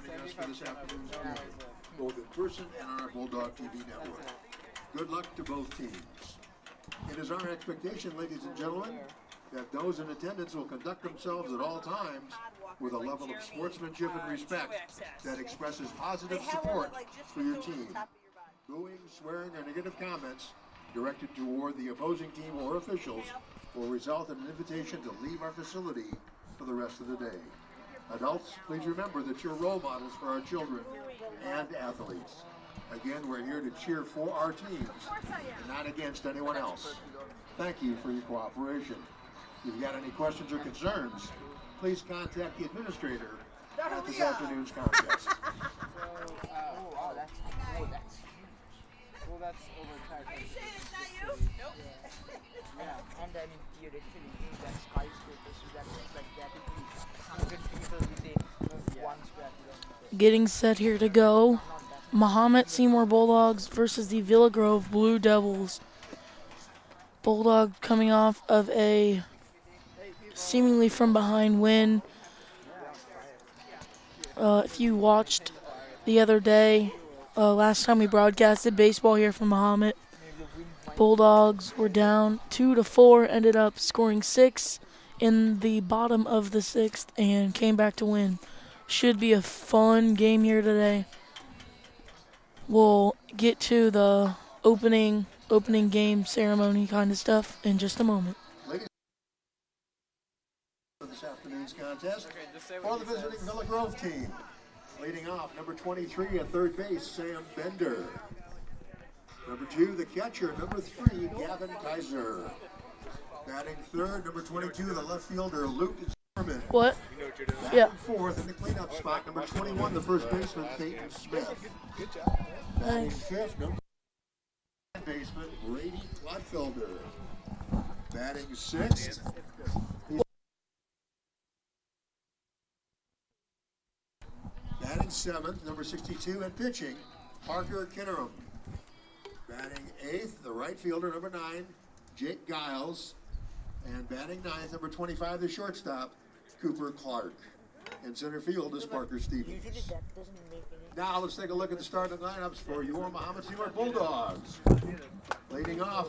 joining us for this afternoon's briefing, both in person and on our Bulldog TV network. Good luck to both teams. It is our expectation, ladies and gentlemen, that those in attendance will conduct themselves at all times with a level of sportsmanship and respect that expresses positive support for your team. Booing, swearing, or negative comments directed toward the opposing team or officials will result in an invitation to leave our facility for the rest of the day. Adults, please remember that you're role models for our children and athletes. Again, we're here to cheer for our teams and not against anyone else. Thank you for your cooperation. If you've got any questions or concerns, please contact the administrator at this afternoon's contest. Well, that's overtired. Are you saying it's not you? Nope. Yeah, and then theoretically, that skyscrapers, so that means like that would be 100 people within 1 square kilometer. Getting set here to go. Mahomet-Seymour Bulldogs versus the Villa Grove Blue Devils. Bulldog coming off of a seemingly from behind win. If you watched the other day, last time we broadcasted baseball here from Mahomet, Bulldogs were down 2-4, ended up scoring 6 in the bottom of the 6th and came back to win. Should be a fun game here today. We'll get to the opening game ceremony kind of stuff in just a moment. For this afternoon's contest for the visiting Villa Grove team. Leading off, number 23 at third base, Sam Bender. Number 2, the catcher, number 3, Gavin Kaiser. Batting third, number 22, the left fielder, Luke Zimmerman. What? Batting Yeah. fourth in the cleanup spot, number 21, the first baseman, Peyton Smith. Batting fifth, number baseman, Brady Clodfelder. Batting sixth, batting seventh, number 62, and pitching, Parker Kinnerum. Batting eighth, the right fielder, number 9, Jake Giles. And batting ninth, number 25, the shortstop, Cooper Clark. In center field is Parker Stevens. Now let's take a look at the starting lineups for your Mahomet-Seymour Bulldogs. Leading off,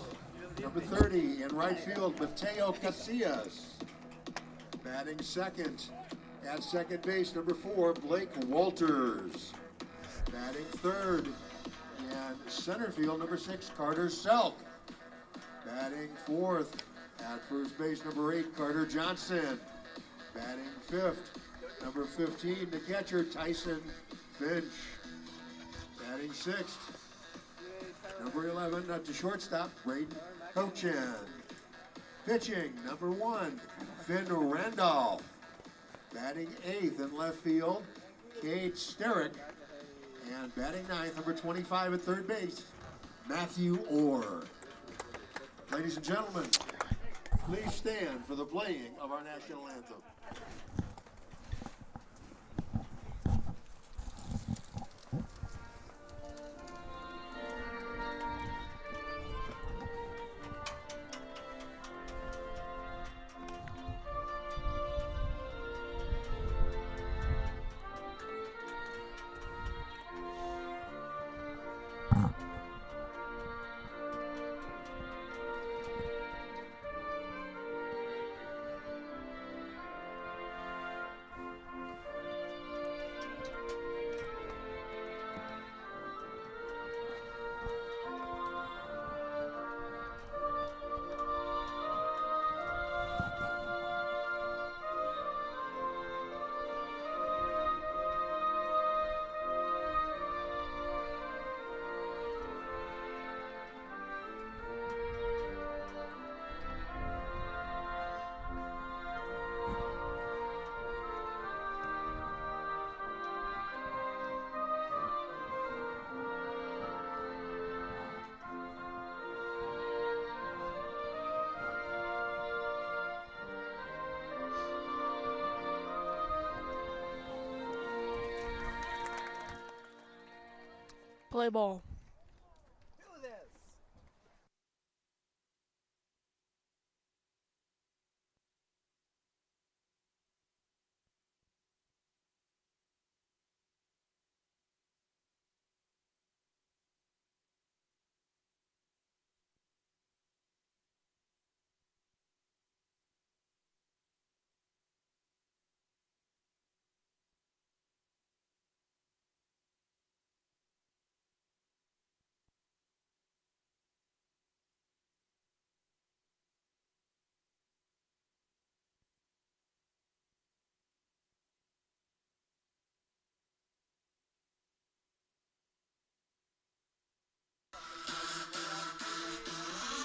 number 30 in right field, Mateo Casillas. Batting second, at second base, number 4, Blake Walters. Batting third, and center field, number 6, Carter Selk. Batting fourth, at first base, number 8, Carter Johnson. Batting fifth, number 15, the catcher, Tyson Finch. Batting sixth, number 11, at the shortstop, Braden Cochin. Pitching, number 1, Finn Randolph. Batting eighth in left field, Cade Sterick. And batting ninth, number 25 at third base, Matthew Orr. Ladies and gentlemen, please stand for the playing of our national anthem. Play ball.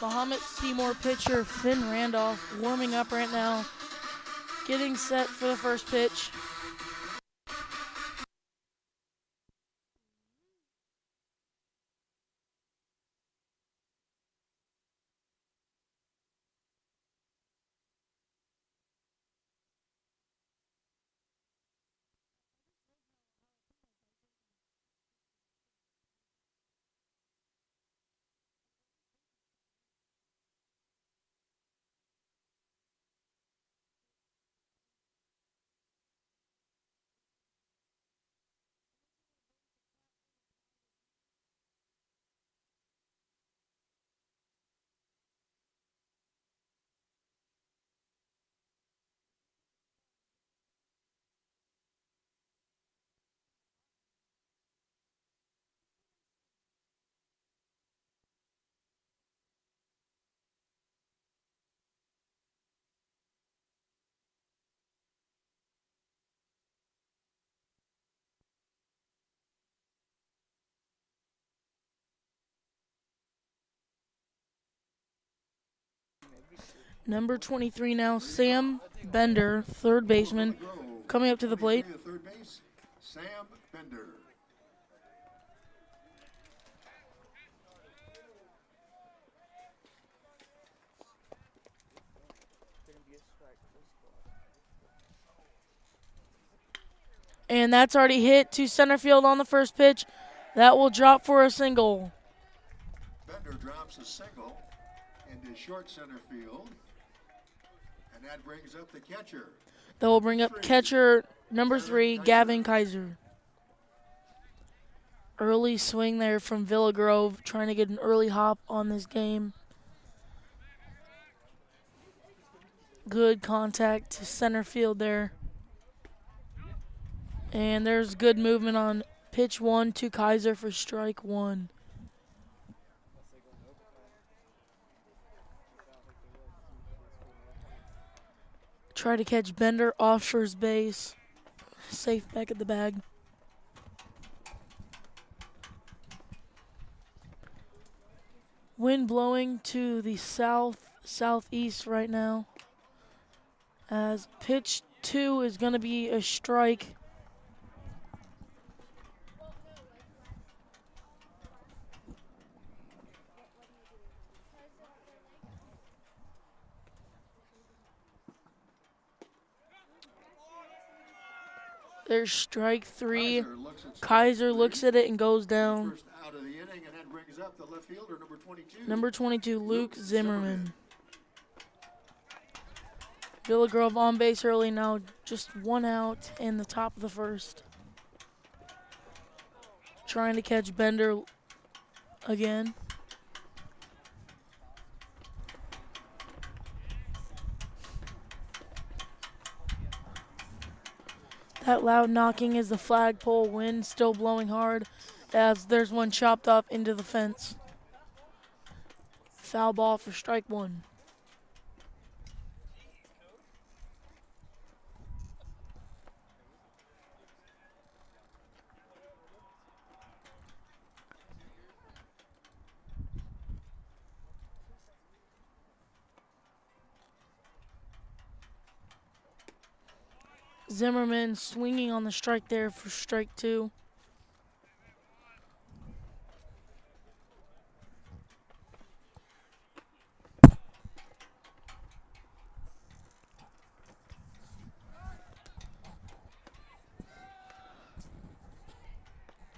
Mahomet-Seymour pitcher Finn Randolph warming up right now, getting set for the first pitch. Number 23 now, Sam Bender, third baseman, coming up to the plate. Third base, Sam Bender. And that's already hit to center field on the first pitch. That will drop for a single. Bender drops a single into short center field. And that brings up the catcher. That will bring up catcher number 3, Gavin Kaiser. Early swing there from Villa Grove, trying to get an early hop on this game. Good contact to center field there. And there's good movement on pitch 1 to Kaiser for strike 1. Try to catch Bender off first base. Safe back at the bag. Wind blowing to the southeast right now. As pitch 2 is going to be a strike. There's strike 3. Kaiser looks at it and goes down. First out of the inning, and that brings up the left fielder, number 22. Number 22, Luke Zimmerman. Villa Grove on base early now, just 1 out in the top of the first. Trying to catch Bender again. That loud knocking is the flagpole. Wind still blowing hard as there's one chopped off into the fence. Foul ball for strike 1. Zimmerman swinging on the strike there for strike 2.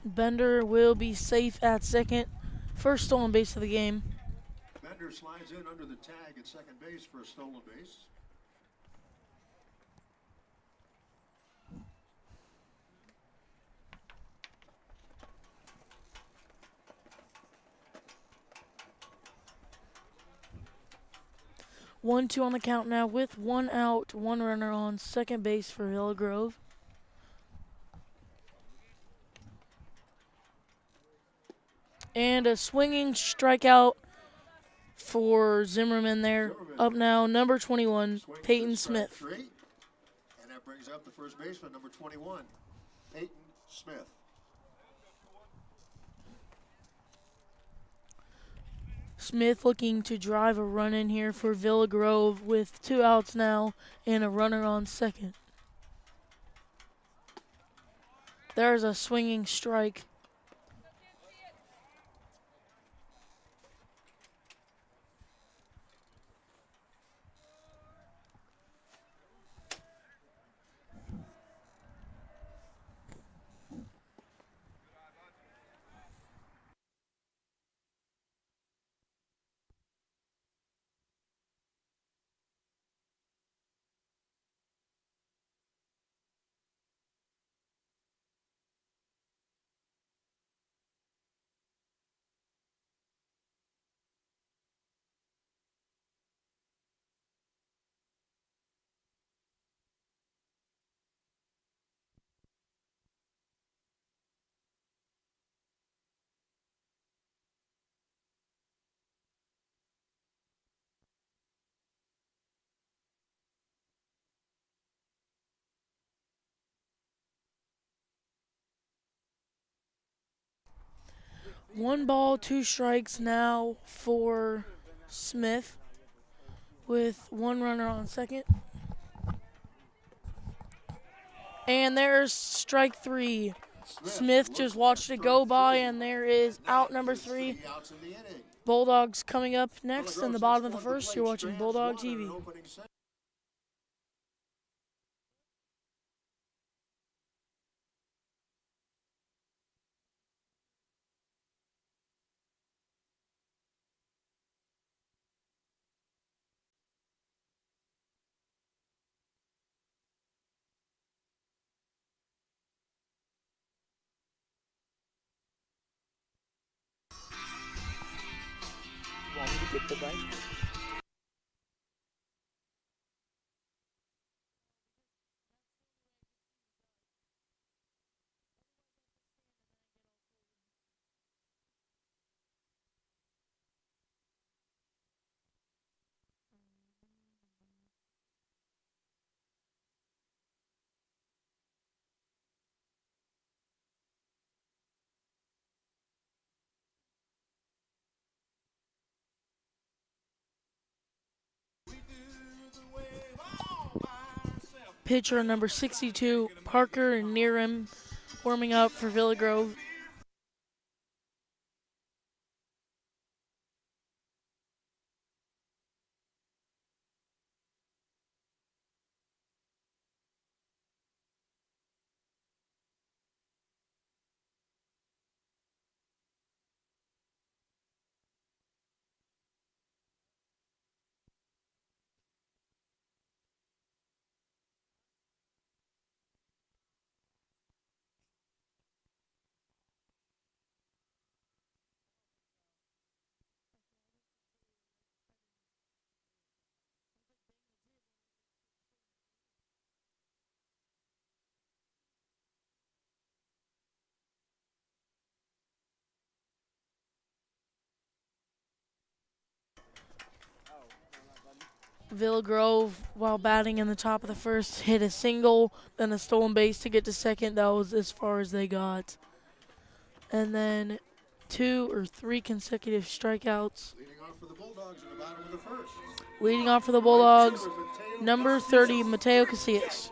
Bender will be safe at second. First stolen base of the game. Bender slides in under the tag at second base for a stolen base. One, two on the count now with 1 out, 1 runner on second base for Villa Grove. And a swinging strikeout for Zimmerman there. Up now, number 21, Peyton Smith. And that brings up the first baseman, number 21, Peyton Smith. Smith looking to drive a run in here for Villa Grove with 2 outs now and a runner on second. There's a swinging strike. One ball, 2 strikes now for Smith with 1 runner on second. And there's strike 3. Smith just watched it go by, and there is out number 3. Bulldogs coming up next in the bottom of the first. You're watching Bulldog TV. Want me to get the bike? Pitcher number 62, Parker, and near him, warming up for Villa Grove. Villa Grove, while batting in the top of the first, hit a single, then a stolen base to get to second. That was as far as they got. And then 2 or 3 consecutive strikeouts. Leading off for the Bulldogs in the bottom of the first. Leading off for the Bulldogs, number 30, Mateo Casillas.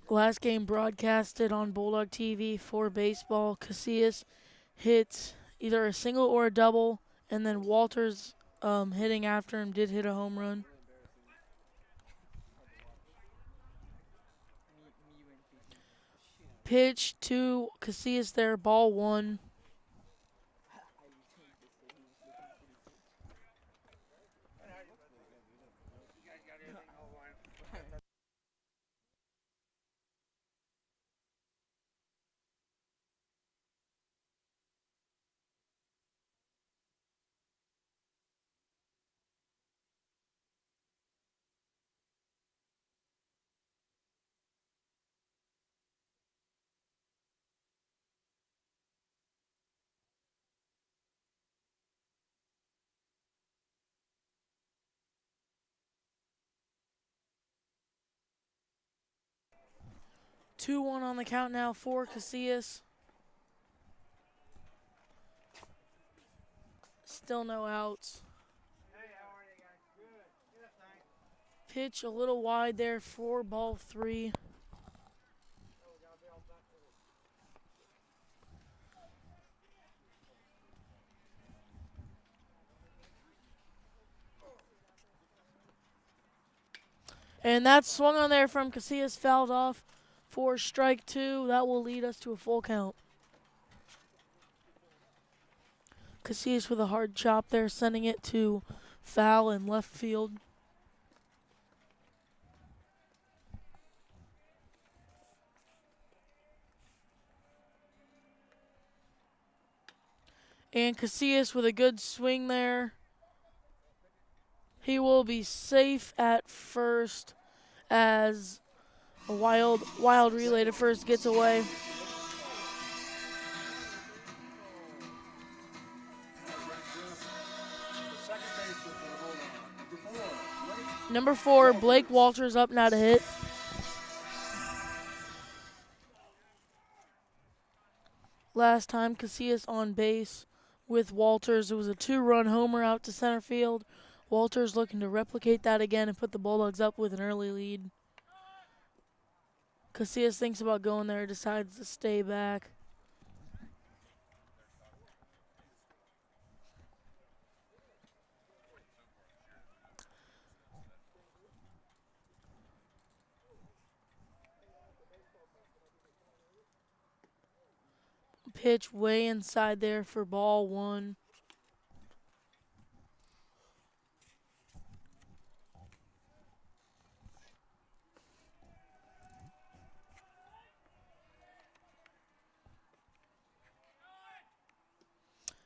Last game broadcasted on Bulldog TV for baseball. Casillas hit either a single or a double, and then Walters hitting after him did hit a home run. Pitch to Casillas there, ball 1. 2-1 on the count now for Casillas. Still no outs. Pitch a little wide there for ball 3. And that's swung on there from Casillas, fouled off for strike 2. That will lead us to a full count. Casillas with a hard chop there, sending it to foul in left field. And Casillas with a good swing there. He will be safe at first as a wild relay to first gets away. Number 4, Blake Walters up now to hit. Last time Casillas on base with Walters, it was a 2-run homer out to center field. Walters looking to replicate that again and put the Bulldogs up with an early lead. Casillas thinks about going there, decides to stay back. Pitch way inside there for ball 1.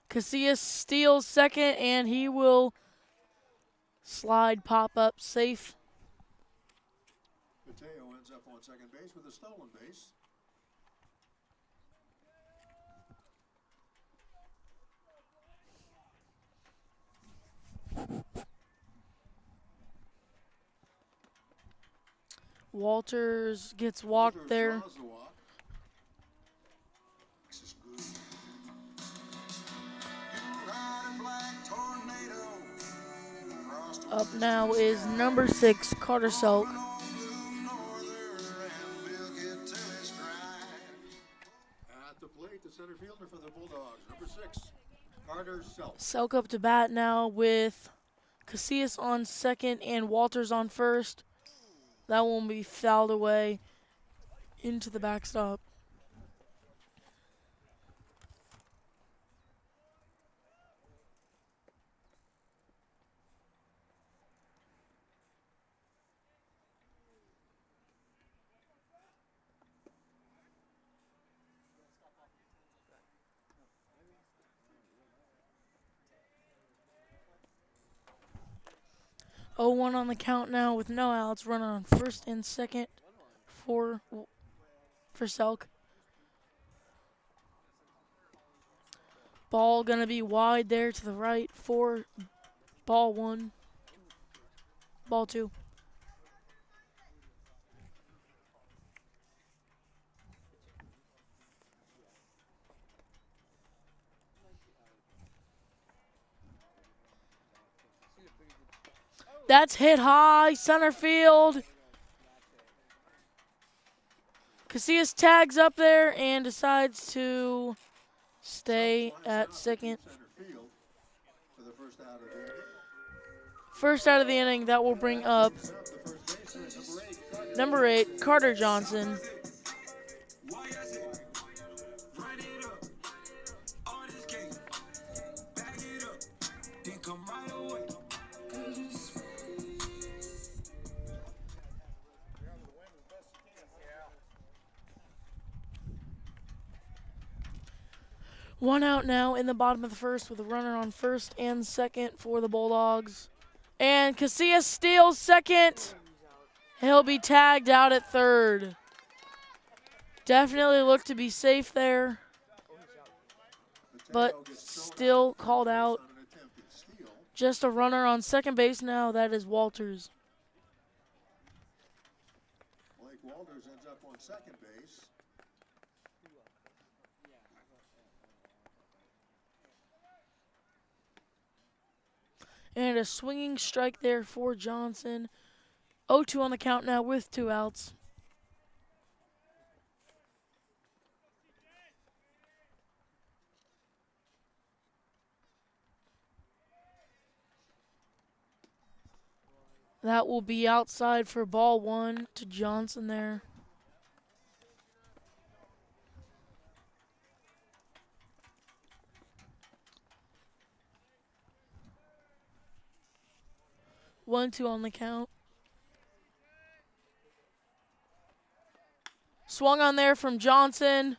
Casillas steals second, and he will slide pop up safe. Mateo ends up on second base with a stolen base. Walters gets walked there. Up now is number 6, Carter Selk. At the plate, the center fielder for the Bulldogs, number 6, Carter Selk. Selk up to bat now with Casillas on second and Walters on first. That one will be fouled away into the backstop. Oh, 1 on the count now with no outs. Runner on first and second for Selk. Ball going to be wide there to the right for ball 1. Ball 2. That's hit high, center field. Casillas tags up there and decides to stay at second. First out of the inning, that will bring up number 8, Carter Johnson. One out now in the bottom of the first with a runner on first and second for the Bulldogs. And Casillas steals second. He'll be tagged out at third. Definitely looked to be safe there, but still called out. Just a runner on second base now. That is Walters. Walters ends up on second base. And a swinging strike there for Johnson. 0-2 on the count now with 2 outs. That will be outside for ball 1 to Johnson there. One, two on the count. Swung on there from Johnson.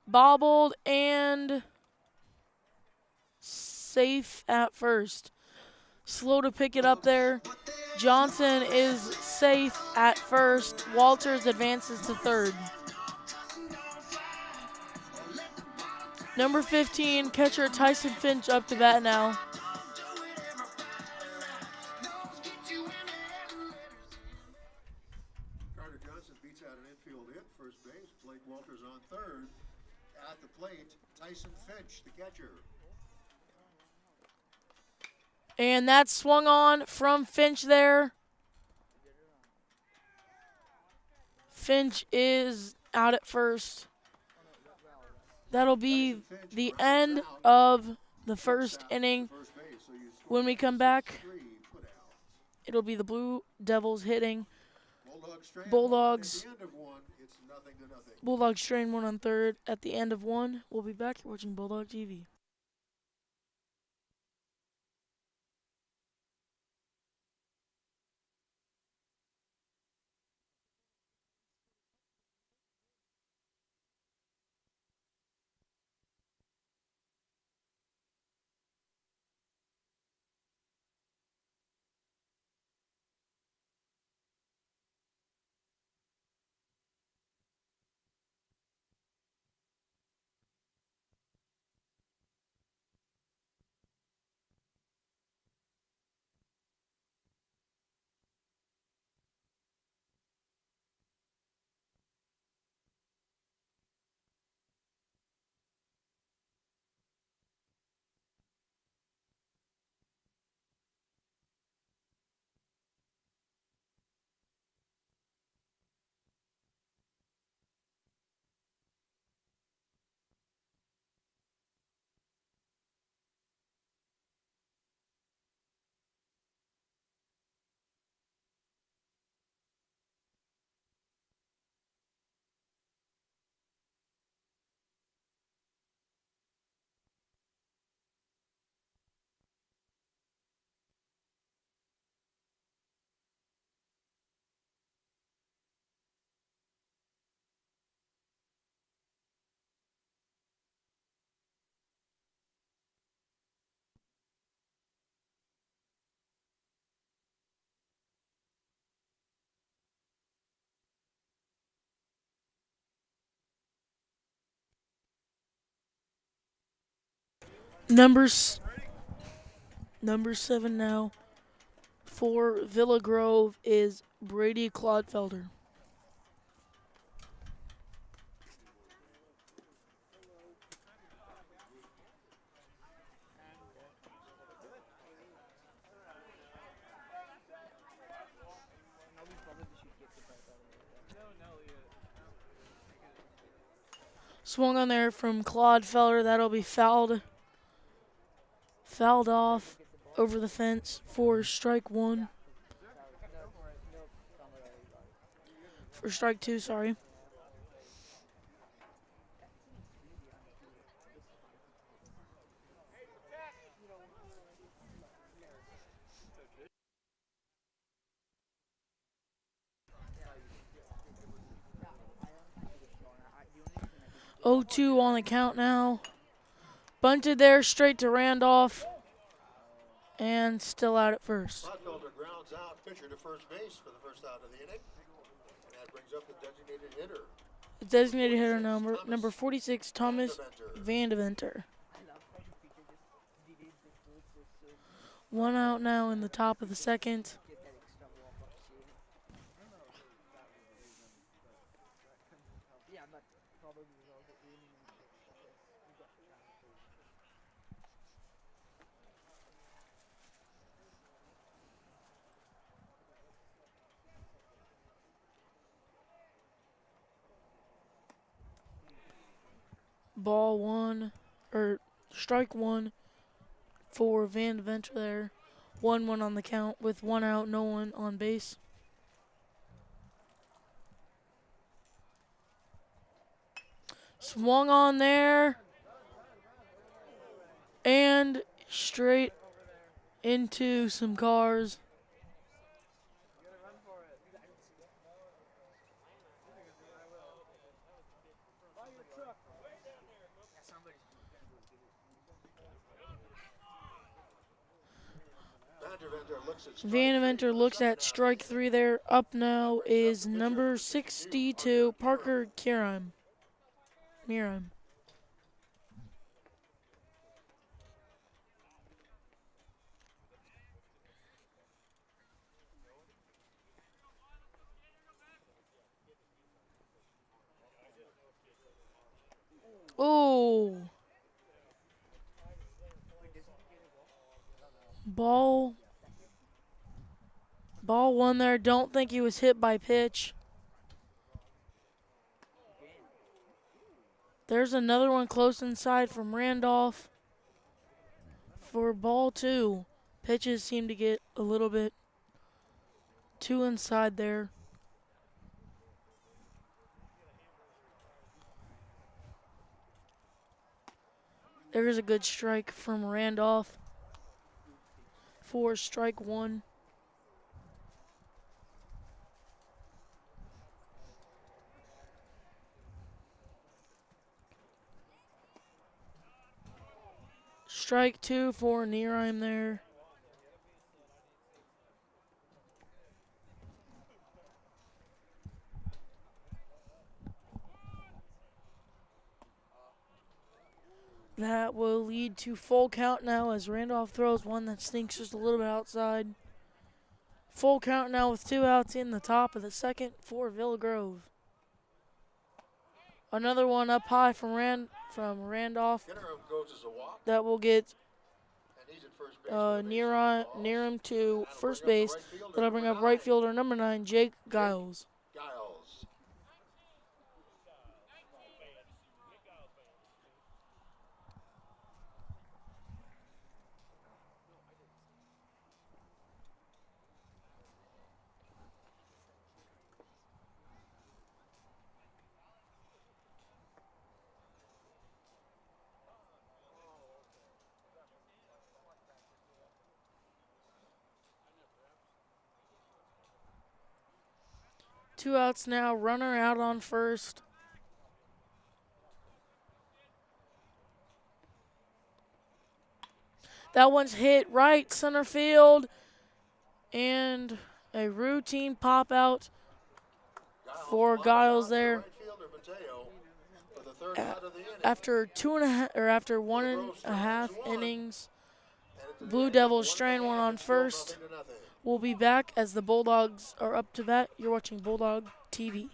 Bobbled and safe at first. Slow to pick it up there. Johnson is safe at first. Walters advances to third. Number 15, catcher Tyson Finch up to bat now. Carter Johnson beats out an infield hit, first base. Blake Walters on third. At the plate, Tyson Finch, the catcher. And that's swung on from Finch there. Finch is out at first. That'll be the end of the first inning. When we come back, it'll be the Blue Devils hitting. Bulldogs. Bulldogs strain 1 on third at the end of 1. We'll be back. You're watching Bulldog TV. Number 7 now for Villa Grove is Brady Clodfelder. Swung on there from Clodfelder. That'll be fouled off over the fence for strike 1. For strike 2, sorry. Oh, 2 on the count now. Bunted there straight to Randolph. And still out at first. Clodfelder grounds out pitcher to first base for the first out of the inning. And that brings up the designated hitter. The designated hitter number 46, Thomas Vandeventer. 1 out now in the top of the second. Ball one, or strike one for Van Deventer there. 1-1 on the count with 1 out, no one on base. Swung on there. And straight into some cars. Van Deventer looks at strike 3 there. Up now is number 62, Parker Miram. Oh. Ball one there. Don't think he was hit by pitch. There's another one close inside from Randolph for ball 2. Pitches seem to get a little bit too inside there. There's a good strike from Randolph for strike 1. Strike 2 for Miram there. That will lead to full count now as Randolph throws one that stinks just a little bit outside. Full count now with 2 outs in the top of the second for Villa Grove. Another one up high from Randolph that will get Miram to first base. That'll bring up right fielder number 9, Jake Giles. Two outs now, runner out on first. That one's hit right center field. And a routine pop out for Giles there. After 1.5 innings, Blue Devils strain one on first. We'll be back as the Bulldogs are up to bat. You're watching Bulldog TV.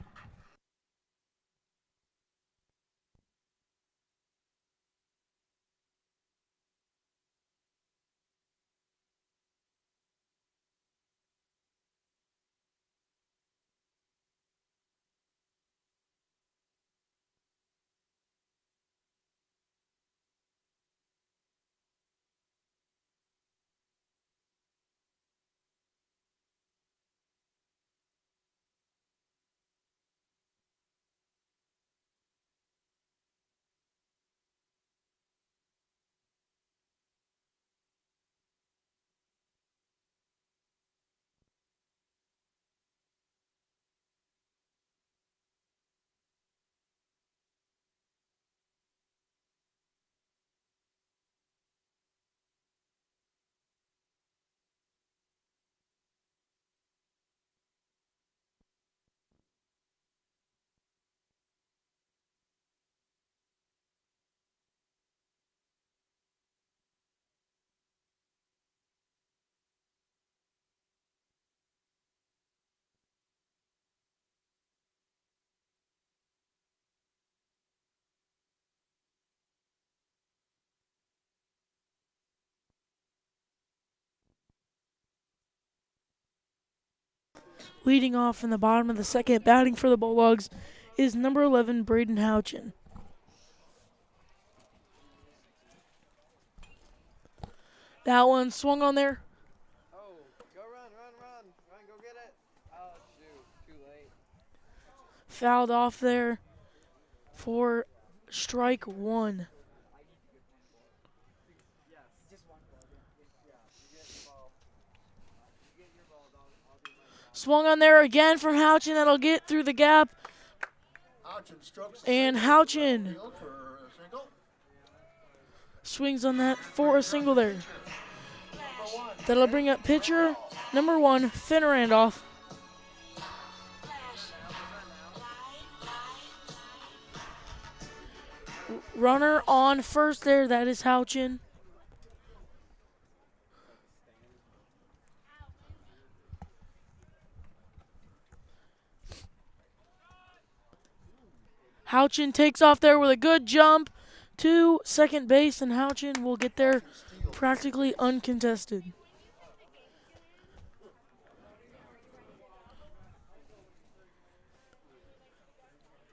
Leading off in the bottom of the second, batting for the Bulldogs, is number 11, Braden Houchin. That one swung on there. Oh, go run, run, run. Run, go get it. Oh, shoot. Too late. Fouled off there for strike one. Yes. Just one ball. Yeah, you get the ball. You get your balls. I'll do my job. Swung on there again from Houchin. That'll get through the gap. Houchin strokes the And single to Houchin left field for a single. swings on that for a single there. Number one. That'll bring up pitcher number 1, Finn Randolph. Runner on first there. That is Houchin. Houchin takes off there with a good jump to second base, and Houchin will get there practically uncontested.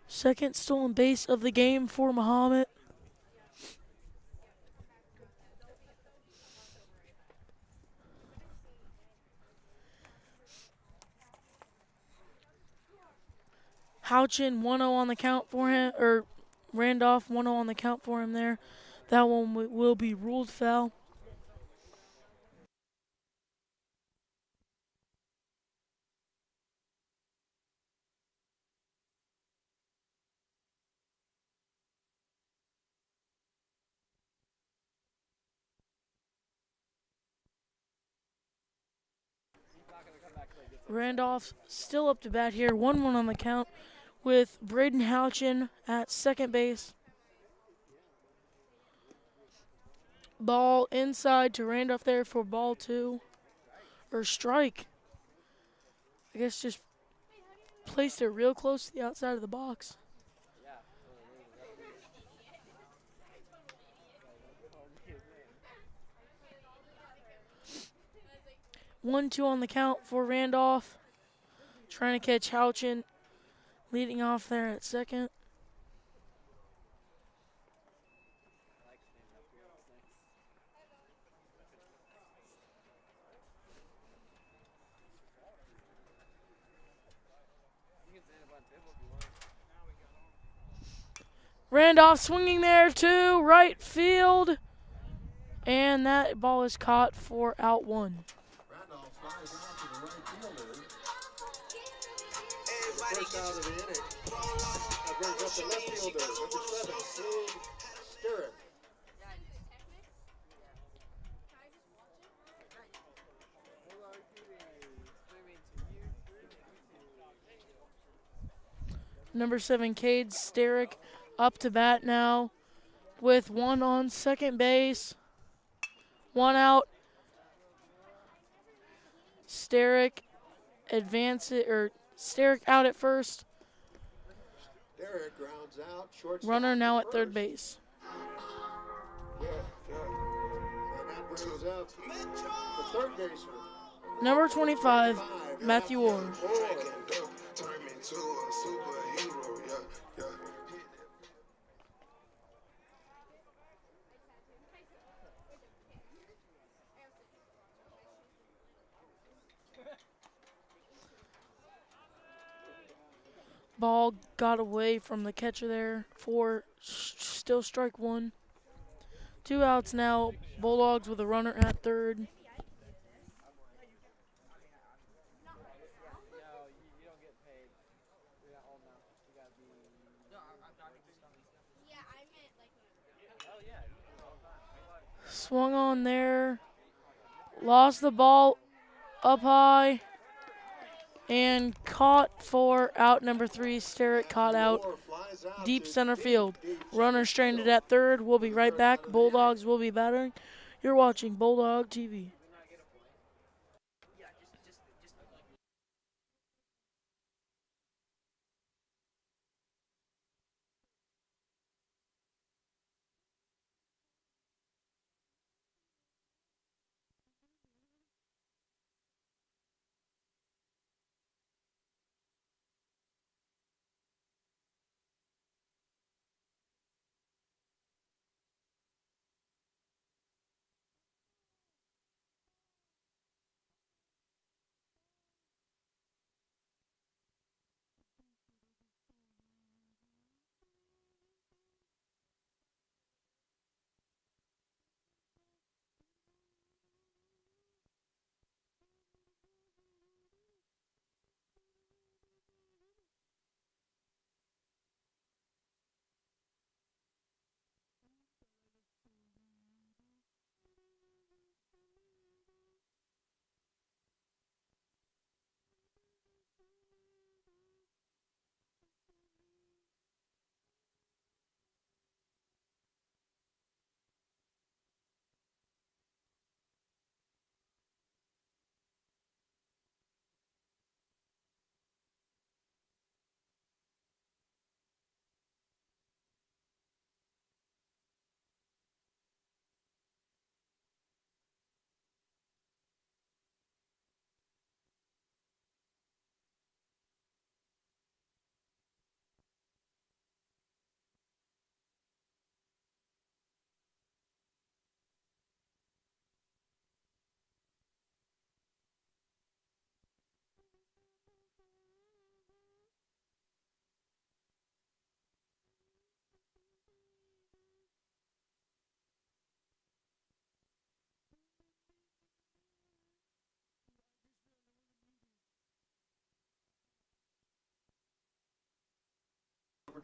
Second stolen base of the game for Mahomet. Houchin 1-0 on the count for him, or Randolph 1-0 on the count for him there. That one will be ruled foul. Randolph still up to bat here. 1-1 on the count with Braden Houchin at second base. Ball inside to Randolph there for ball 2. Or strike. I guess just placed it real close to the outside of the box. 1-2 on the count for Randolph. Trying to catch Houchin. Leading off there at second. Randolph swinging there to right field. And that ball is caught for out 1. Randolph flies out to the right fielder. First out of the inning. That brings up the left fielder, number 7, Dave Stirrick. Number 7, Cade Sterick up to bat now with 1 on second base. 1 out. Sterick Sterick out at first. Stirrick grounds out. Shortstop Runner now at first. third base. And that brings up the third baseman. Number 25, Matthew Orr. Ball got away from the catcher there for still strike 1. 2 outs now. Bulldogs with a runner at third. Swung on there. Lost the ball up high. And caught for out number 3. Sterick caught out deep center field. Runner stranded at third. We'll be right back. Bulldogs will be battering. You're watching Bulldog TV.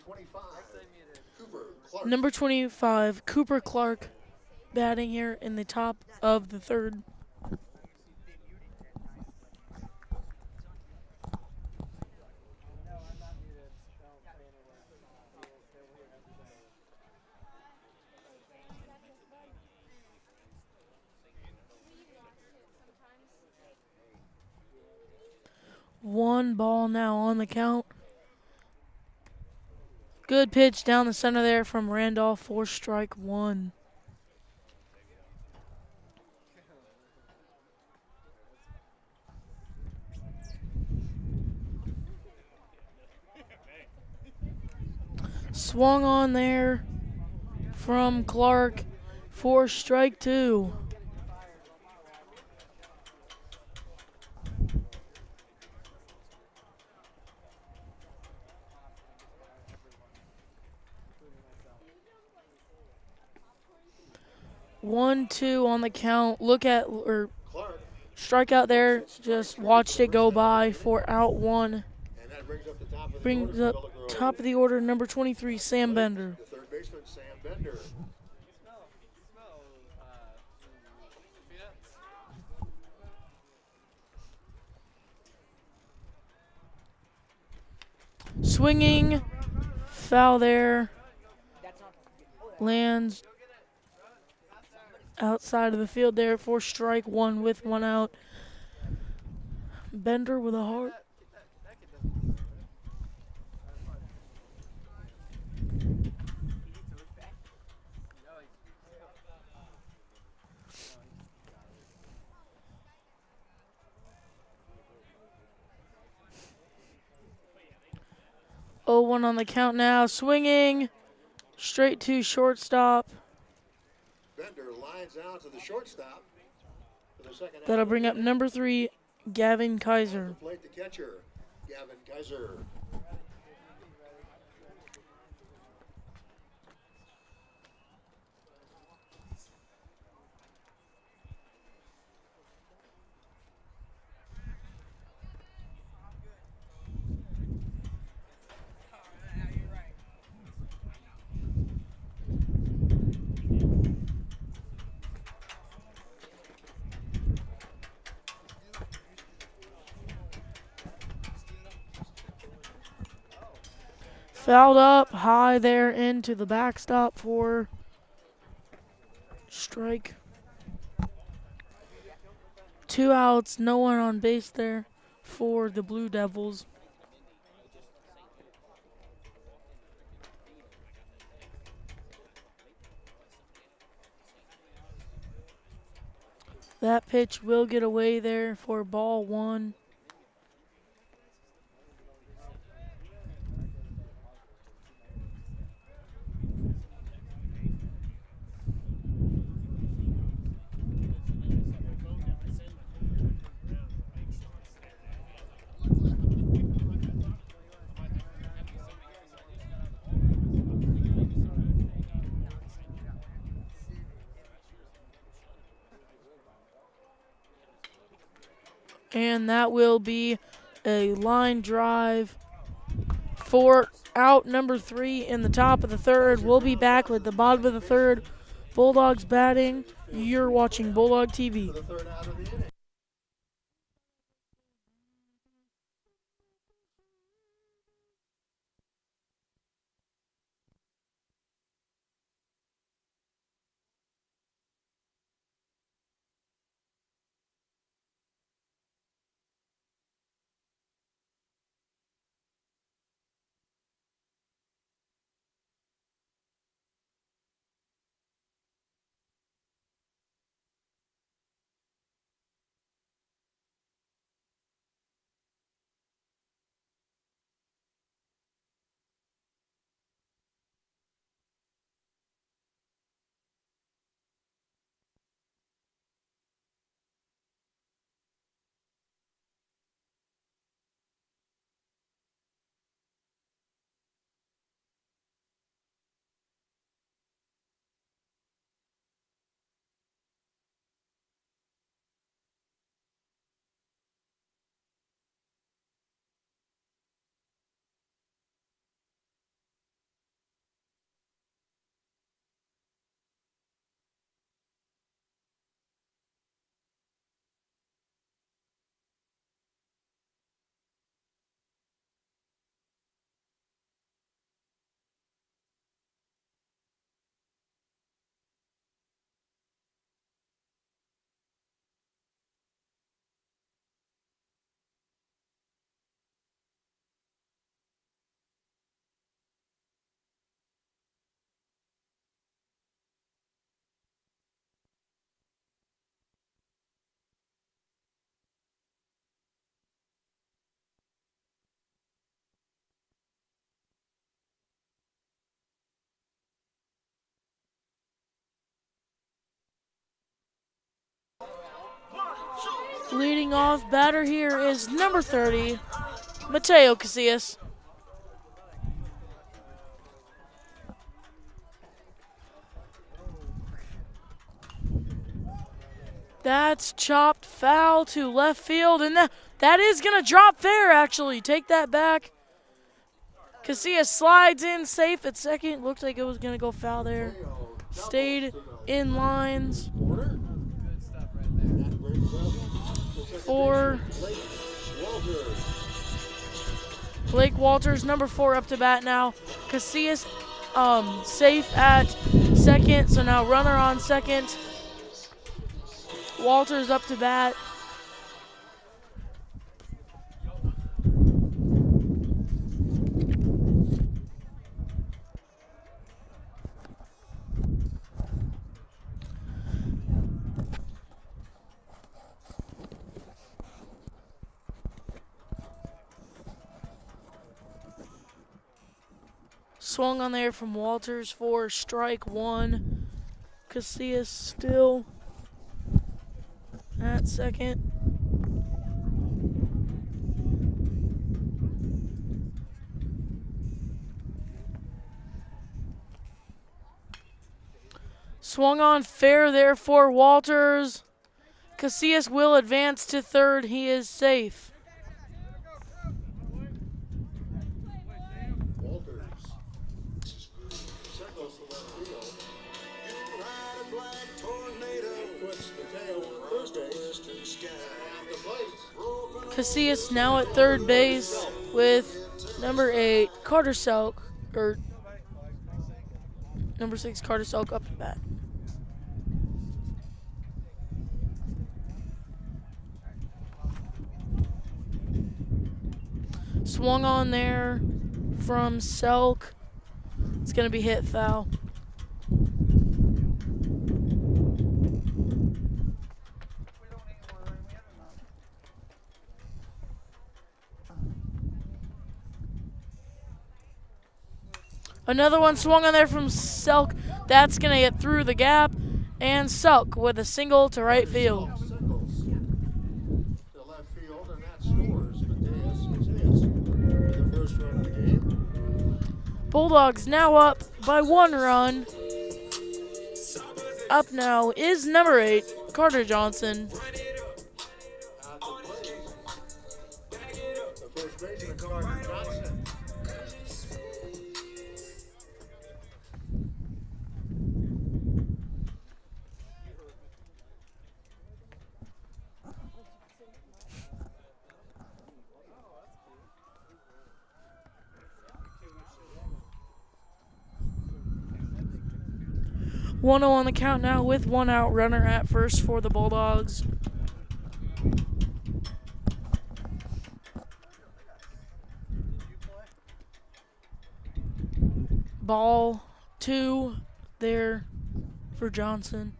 25, Cooper Clark. Number 25, Cooper Clark, batting here in the top of the third. No, I'm not muted. Don't say anything. They will hear everything. One ball now on the count. Good pitch down the center there from Randolph for strike one. Swung on there from Clark for strike two. One, two on the count. Look at, or Clark, strikeout there. Just watched it go by for out one. and that brings up the top of the Brings order up for Villa Grove. top of the order, number 23, Sam Bender. The third baseman, Sam Bender. Swinging, foul there. That's not. Lands outside of the field there for strike one with one out. Bender with a heart. Oh, 1 on the count now. Swinging straight to shortstop. Bender lines out to the shortstop for the second. That'll bring up number 3, Gavin Kaiser. Plate the catcher, Gavin Kaiser. Fouled up high there into the backstop for strike. 2 outs, no one on base there for the Blue Devils. That pitch will get away there for ball 1. And that will be a line drive for out number 3 in the top of the third. We'll be back with the bottom of the third. Bulldogs batting. You're watching Bulldog TV. For the third out of the inning. Leading off batter here is number 30, Mateo Casillas. That's chopped foul to left field, and that is going to drop fair, actually. Take that back. Casillas slides in safe at second. Looked like it was going to go foul there. Stayed in lines. For Blake Walters, number 4 up to bat now. Casillas safe at second, so now runner on second. Walters up to bat. Swung on there from Walters for strike 1. Casillas still at second. Swung on fair there for Walters. Casillas will advance to third. He is safe. Casillas now at third base with number 8, Carter Selk, or number 6, Carter Selk up to bat. Swung on there from Selk. It's going to be hit foul. Another one swung on there from Selk. That's going to get through the gap. And Selk with a single to right field. Bulldogs now up by 1 run. Up now is number 8, Carter Johnson. One 0 on the count now with 1 out, runner at first for the Bulldogs. Ball 2 there for Johnson.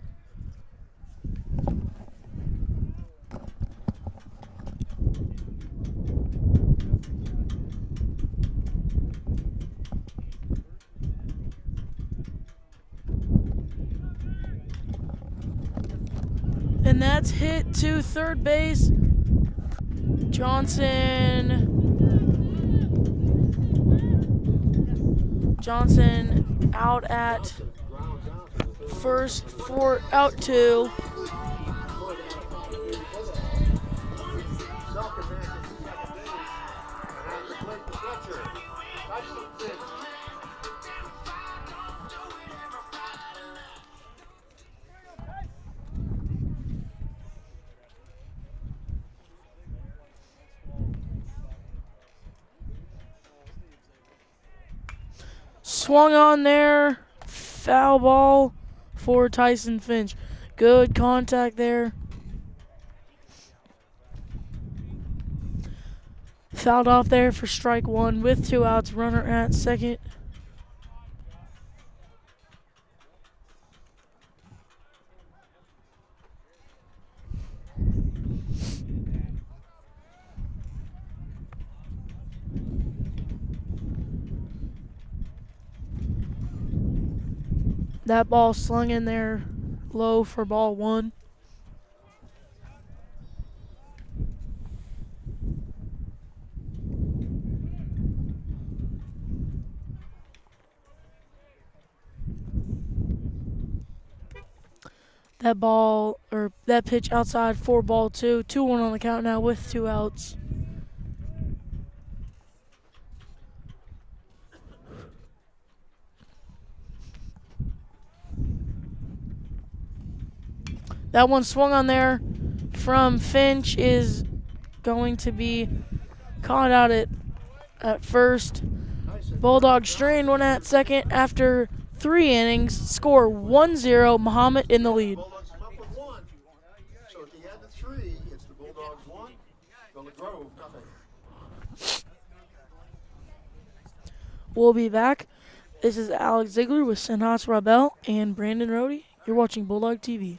And that's hit to third base. Johnson out at first for out 2. Swung on there, foul ball for Tyson Finch. Good contact there. Fouled off there for strike 1 with 2 outs, runner at second. That ball slung in there low for ball 1. That ball, or that pitch outside for ball two. 2-1 on the count now with 2 outs. That one swung on there from Finch is going to be caught out at first. Bulldog strained one at second after 3 innings. Score 1-0. Mahomet in the lead. Bulldogs come up with 1. So at the end of 3, it's the Bulldogs 1, Villa Grove nothing. We'll be back. This is Alex Ziegler with Senhas Rabel and Brandon Rohde. You're watching Bulldog TV.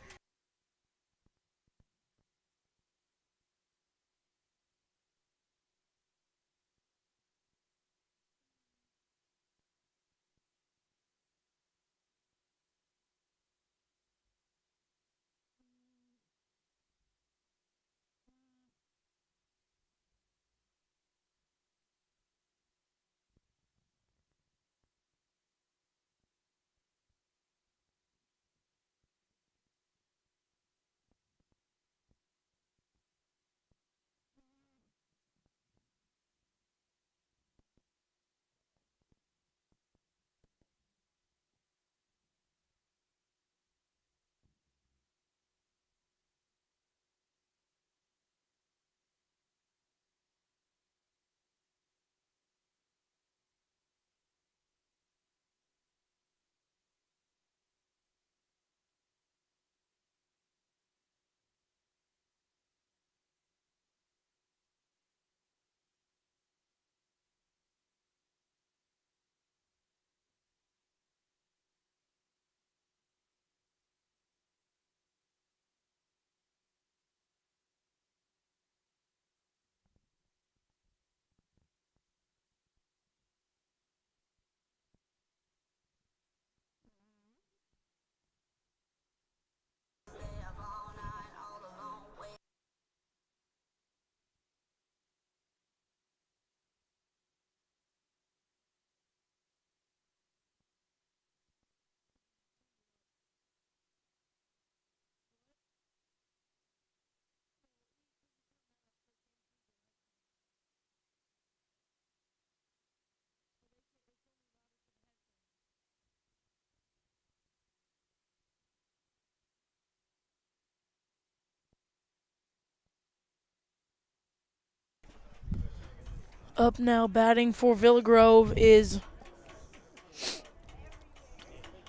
Up now batting for Villa Grove is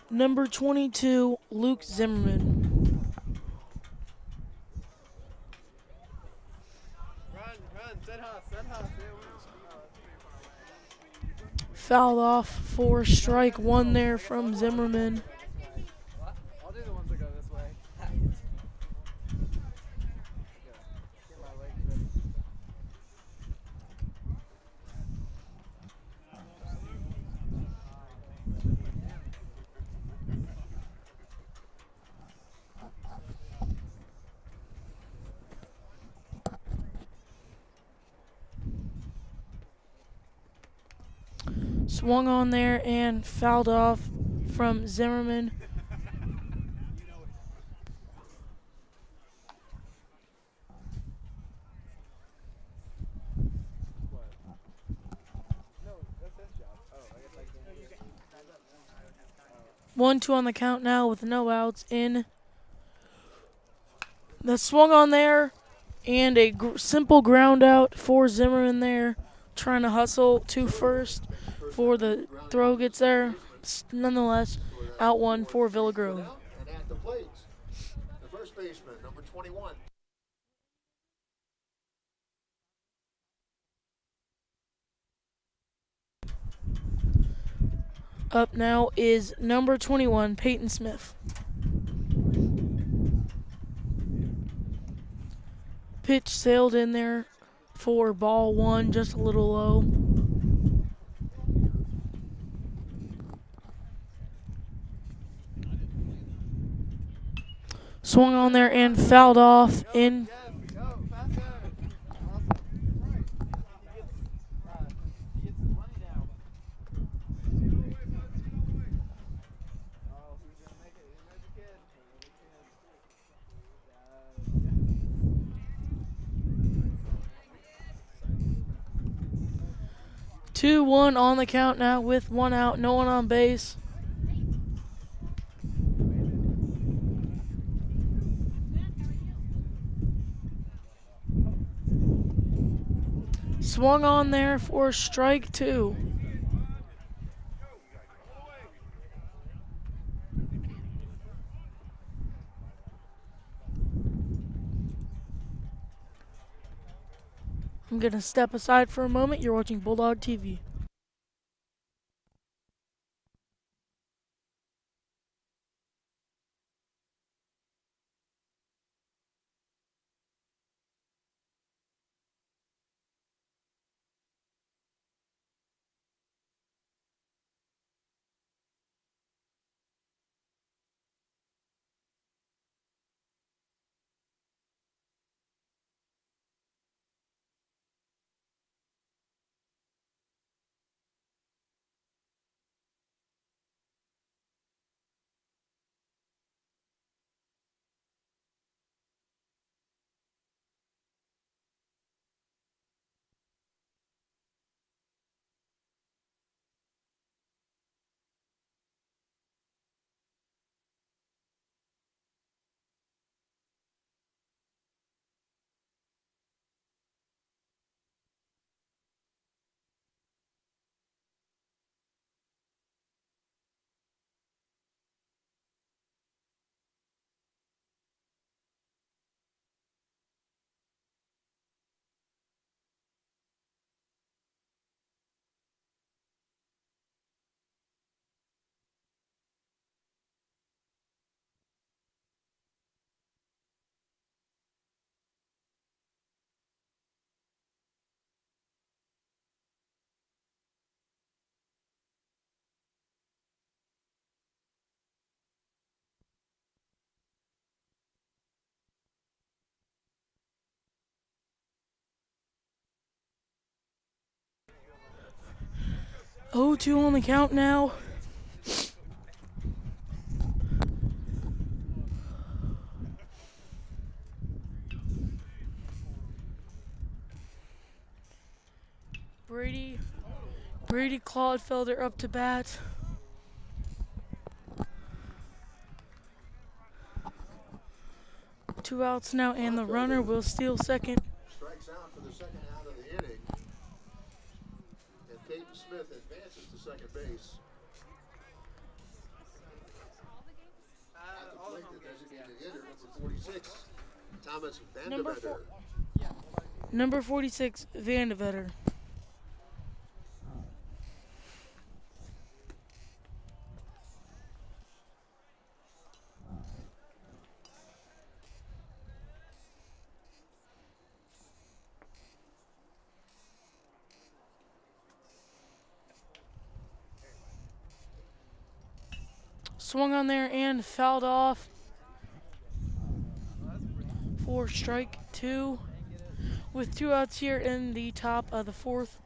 number 22, Luke Zimmerman. Run, Senhas. Fouled off for strike 1 there from Zimmerman. I'll do the ones that go this way. Get my legs ready. Swung on there and fouled off from Zimmerman. No, that's his job. Oh, I guess I can't. 1-2 on the count now with no outs in. The swung on there and a simple ground out for Zimmerman there. Trying to hustle to first before the throw gets there. Nonetheless, out 1 for Villa Grove. And at the plate, the first baseman, number 21. Up now is number 21, Peyton Smith. Pitch sailed in there for ball 1, just a little low. Swung on there and fouled off in. Go, faster. Awesome. He gets his money now. Oh, who's gonna make it? Who knows the kid? 2-1 on the count now with 1 out, no one on base. Swung on there for strike 2. I'm going to step aside for a moment. You're watching Bulldog TV. Oh, 2 on the count now. Brady Claudefelder up to bat. Two outs now, and the runner will steal second. Strikes out for the second out of the inning. And Peyton Smith advances to second base. At the plate, the designated hitter, number 46, Thomas Vandevetter. Number 46, Vandevetter. Swung on there and fouled off for strike 2 with 2 outs here in the top of the 4th.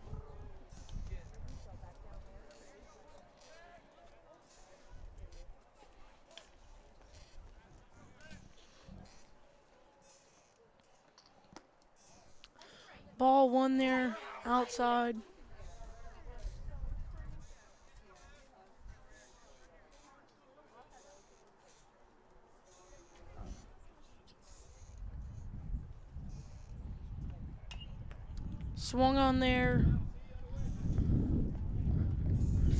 Ball 1 there outside. Swung on there,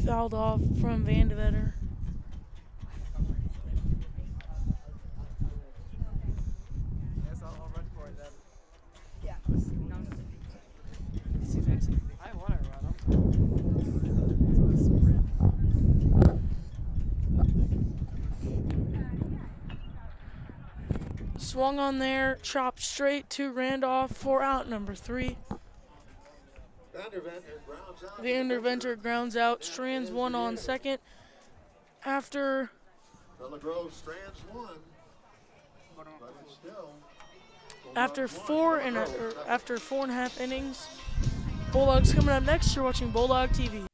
fouled off from Vandevetter. Yes, I'll run for it then. Yeah. I want to run. I'm going to sprint. Swung on there, chopped straight to Randolph for out number 3. Vanderventer grounds out, strands 1 on second. After Grove strands 1, but it's still after 4.5 innings, Bulldogs coming up next. You're watching Bulldog TV.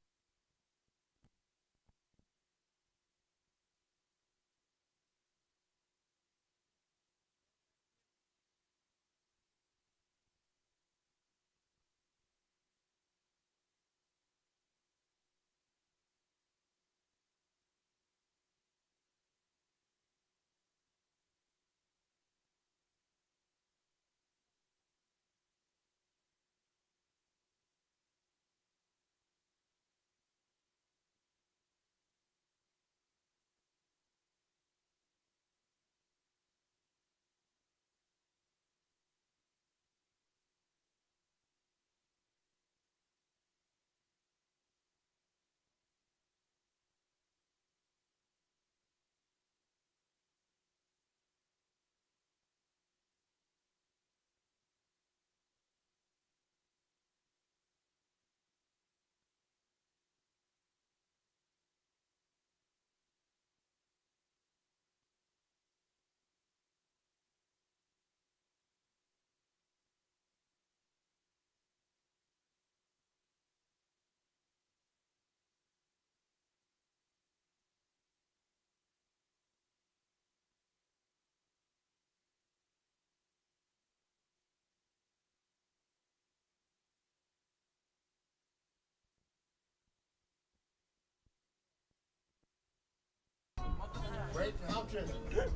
Brayton Houchin.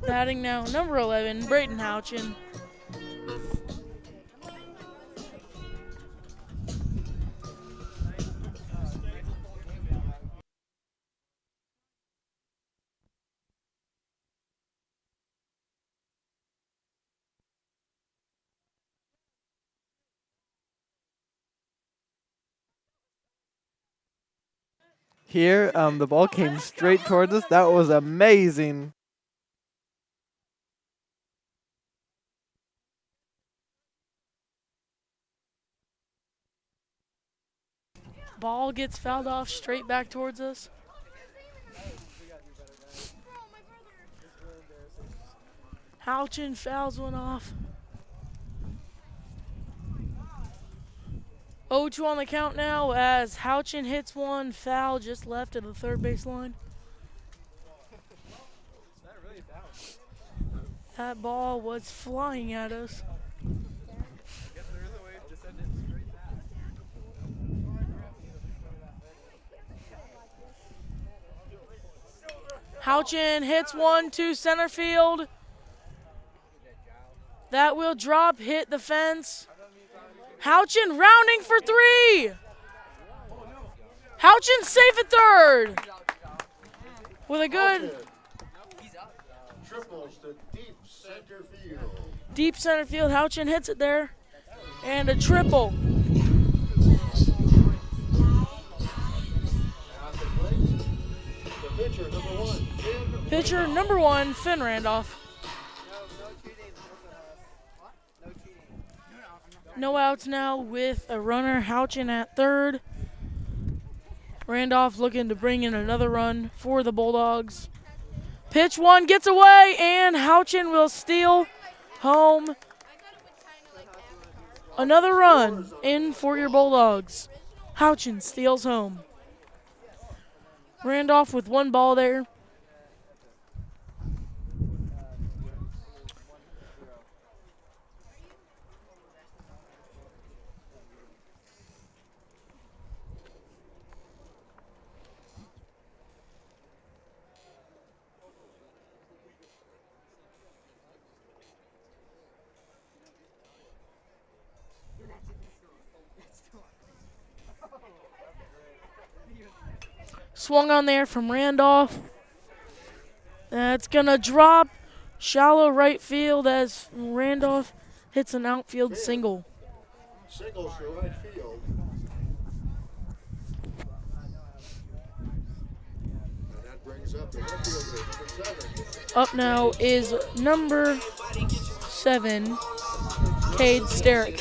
Batting now, number 11, Brayton Houchin. Here, the ball came straight towards us. That was amazing. Ball gets fouled off straight back towards us. Houchin fouls one off. 0-2 on the count now as Houchin hits one foul just left of the third base line. That ball was flying at us. Houchin hits one to center field. That will drop, hit the fence. Houchin rounding for three. Houchin safe at third. With a good Triples to deep center field. deep center field. Houchin hits it there. And a triple. At the plate, the pitcher, number 1, Finn. Pitcher number 1, Finn Randolph. No outs now with a runner, Houchin at third. Randolph looking to bring in another run for the Bulldogs. Pitch one gets away, and Houchin will steal home. Another run in for your Bulldogs. Houchin steals home. Randolph with one ball there. Swung on there from Randolph. That's going to drop shallow right field as Randolph hits an outfield single. Singles to right field. And that brings up the left fielder, number 7. Up now is number 7, Cade Sterick.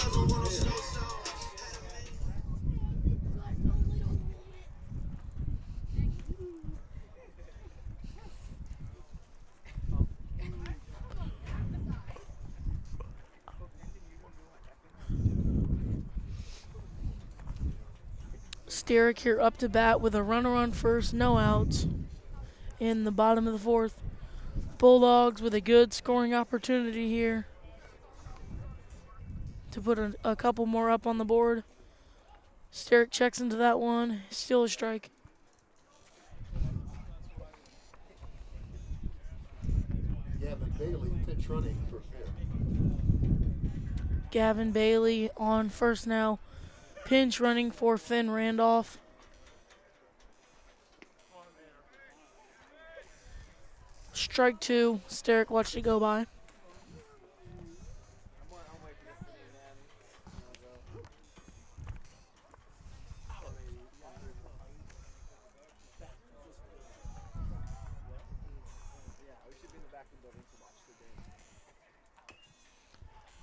Sterick here up to bat with a runner on first, no outs in the bottom of the fourth. Bulldogs with a good scoring opportunity here to put a couple more up on the board. Sterick checks into that one, still a strike. Gavin Bailey pitch running for Finn. Gavin Bailey on first now. Pinch running for Finn Randolph. Strike two. Sterick watched it go by.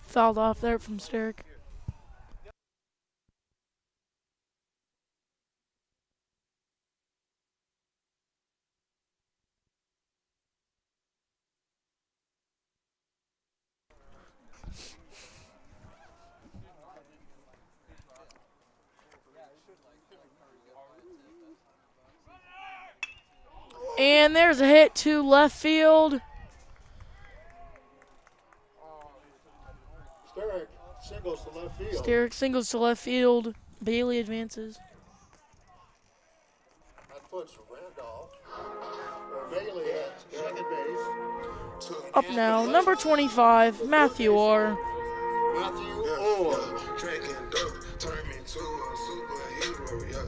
Fouled off there from Sterick. And there's a hit to left field. Sterick singles to left field. Sterick singles to left field. Bailey advances. That puts Randolph, Bailey at second base. Up now, number 25, Matthew Orr. Matthew Orr. Drinking dope, turn me to a superhero. Yeah, yeah.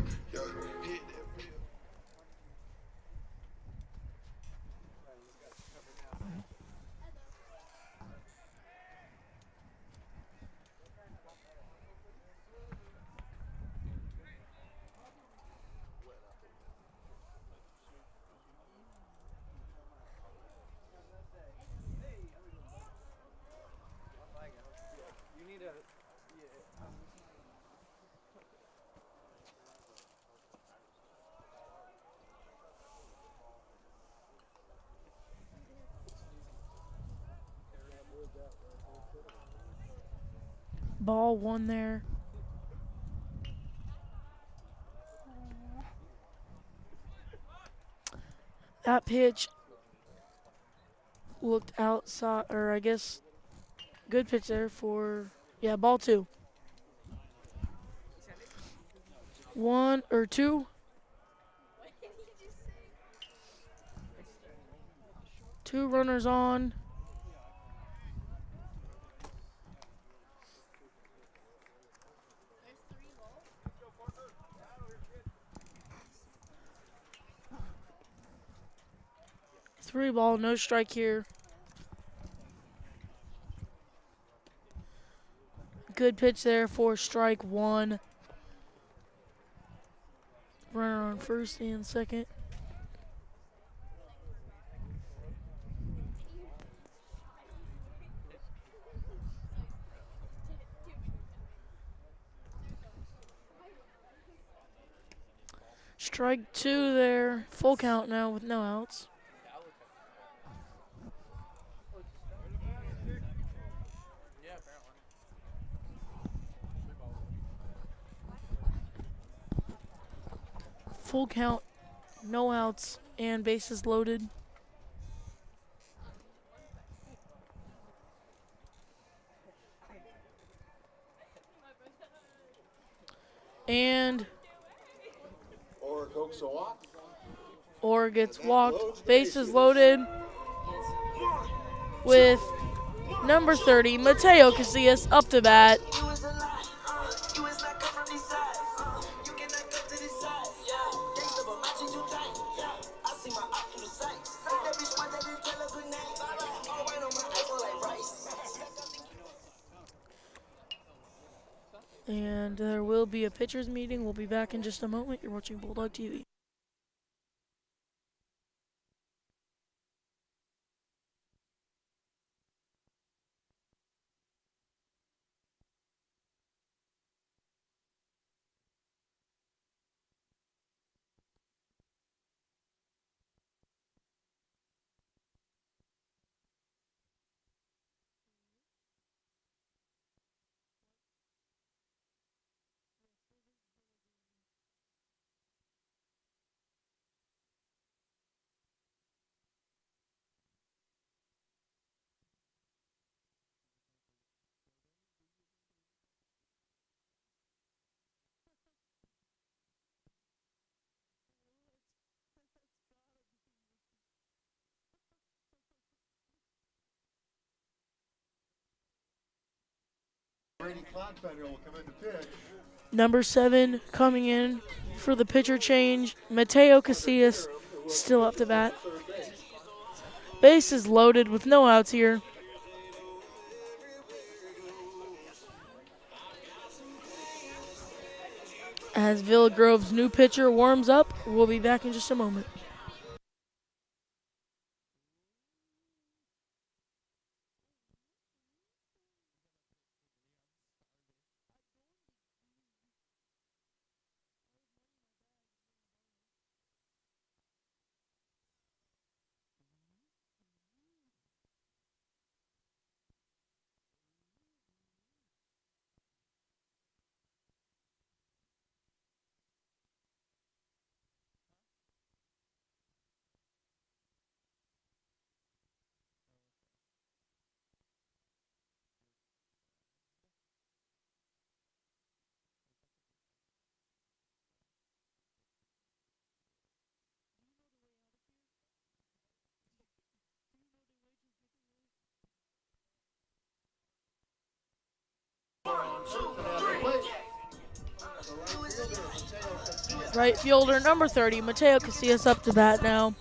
Hit that field. You need a. Ball one there. That pitch looked outside, or I guess good pitch there for, yeah, ball two. One or two. Two runners on. Three ball, no strike here. Good pitch there for strike one. Runner on first and second. Strike two there. Full count now with no outs. Full count, no outs, and bases loaded. And Orr coax a walk. Orr gets walked. Bases loaded with number 30, Mateo Casillas, up to bat. And there will be a pitchers meeting. We'll be back in just a moment. You're watching Bulldog TV. Brady Clodfender will come in to pitch. Number 7 coming in for the pitcher change. Mateo Casillas still up to bat. Base is loaded with no outs here. As Villa Grove's new pitcher warms up, we'll be back in just a moment. Right fielder number 30, Mateo Casillas, up to bat now.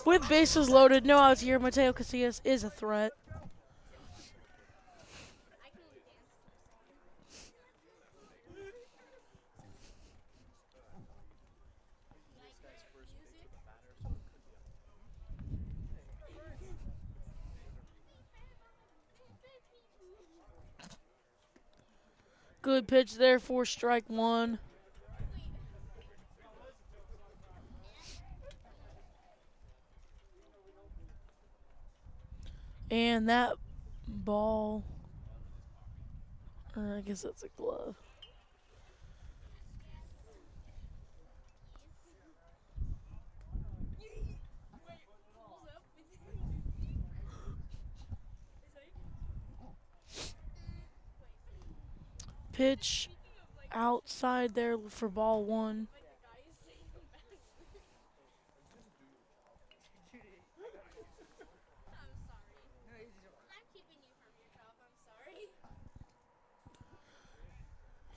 With bases loaded, no outs here, Mateo Casillas is a threat. Good pitch there for strike one. And that ball, or I guess that's a glove. Pitch outside there for ball one.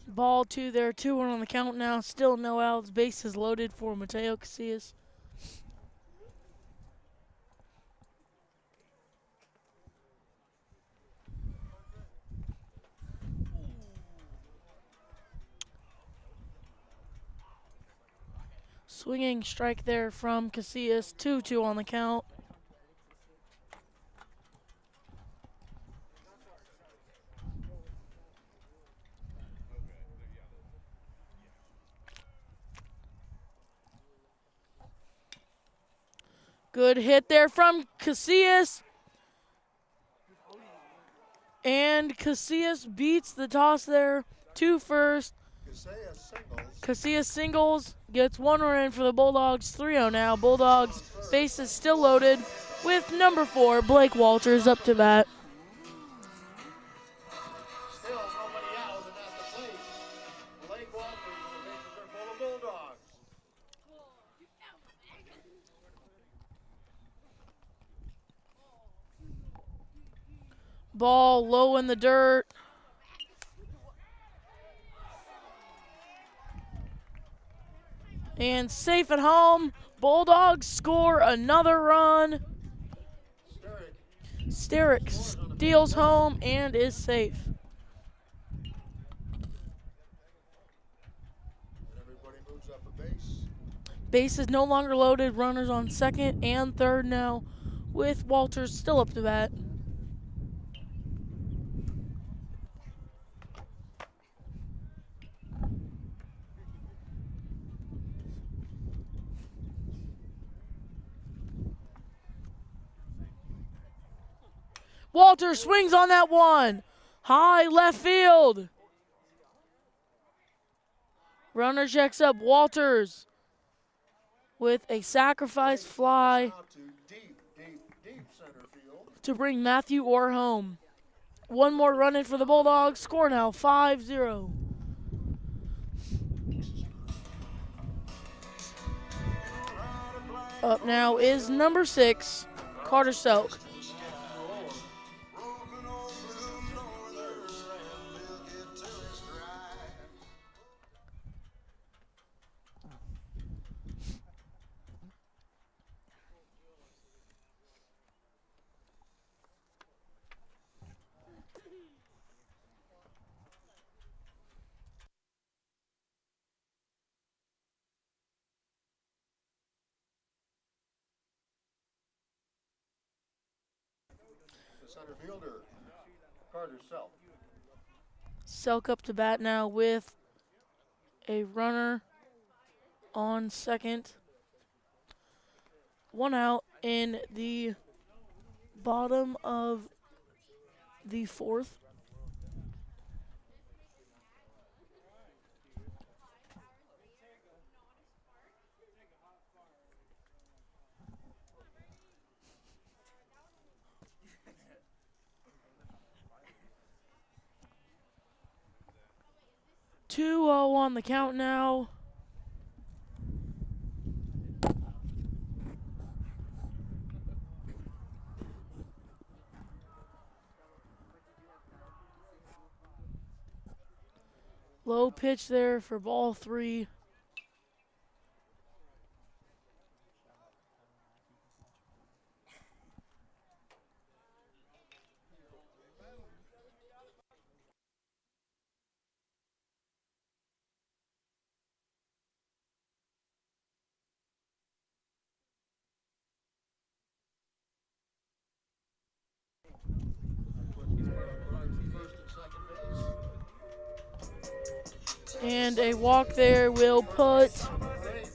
Ball two there, 2-1 on the count now. Still no outs. Bases loaded for Mateo Casillas. Swinging strike there from Casillas. 2-2 on the count. Good hit there from Casillas. And Casillas beats the toss there to first. Casillas singles, gets one run in for the Bulldogs. 3-0 now. Bulldogs bases still loaded with number 4, Blake Walters, up to bat. Still nobody out, and at the plate, Blake Walters, the bases are full of Bulldogs. Ball low in the dirt. And safe at home. Bulldogs score another run. Sterick steals home and is safe. Everybody moves up a base. Base is no longer loaded. Runners on second and third now, with Walters still up to bat. Walters swings on that one. High left field. Runner checks up. Walters with a sacrifice fly Deep center field. to bring Matthew Orr home. One more run in for the Bulldogs. Score now 5-0. Up now is number 6, Carter Selk. The center fielder, Carter Self. Selk up to bat now with a runner on second. One out in the bottom of the 4th. Two on the count now. Low pitch there for ball 3. First and second base. And a walk there will put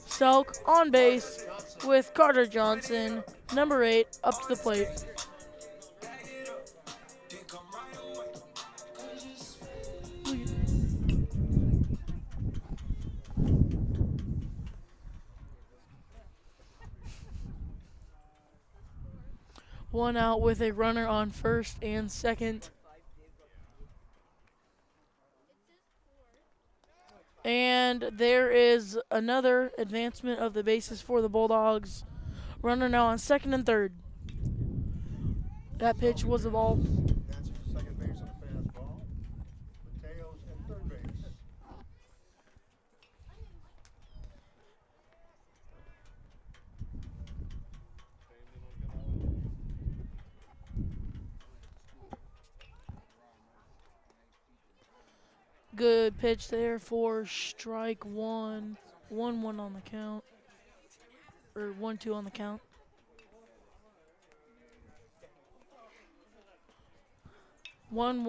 Selk on base with Carter Johnson, number 8, up to the plate. One out with a runner on first and second. And there is another advancement of the bases for the Bulldogs. Runner now on second and third. That pitch was a ball. That's second base on a fastball. Mateo's at third base. Good pitch there for strike 1. 1-1 on the count. Or 1-2 on the count. One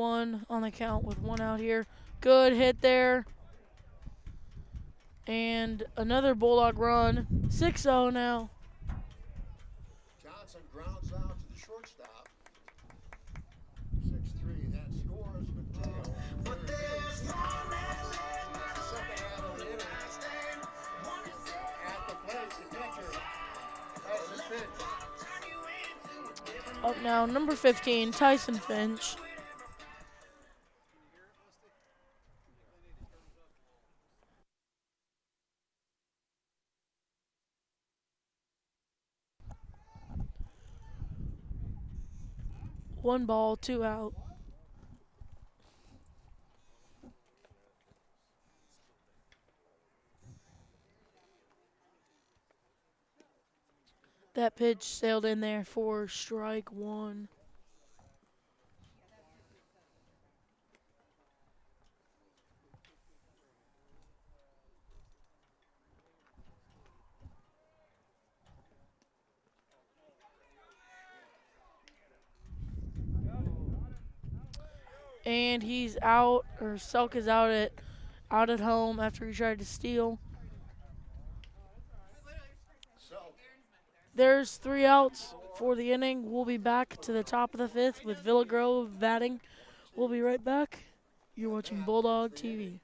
on the count with one out here. Good hit there. And another Bulldog run. 6-0 now. Johnson grounds out to the shortstop. 6-3. That scores Mateo. Second out of the inning. At the plate, the pitcher. Tyson Finch. Up now, number 15, Tyson Finch. One ball, 2 out. That pitch sailed in there for strike 1. And he's out, or Selk is out at home after he tried to steal. There's 3 outs for the inning. We'll be back to the top of the 5th with Villa Grove batting. We'll be right back. You're watching Bulldog TV.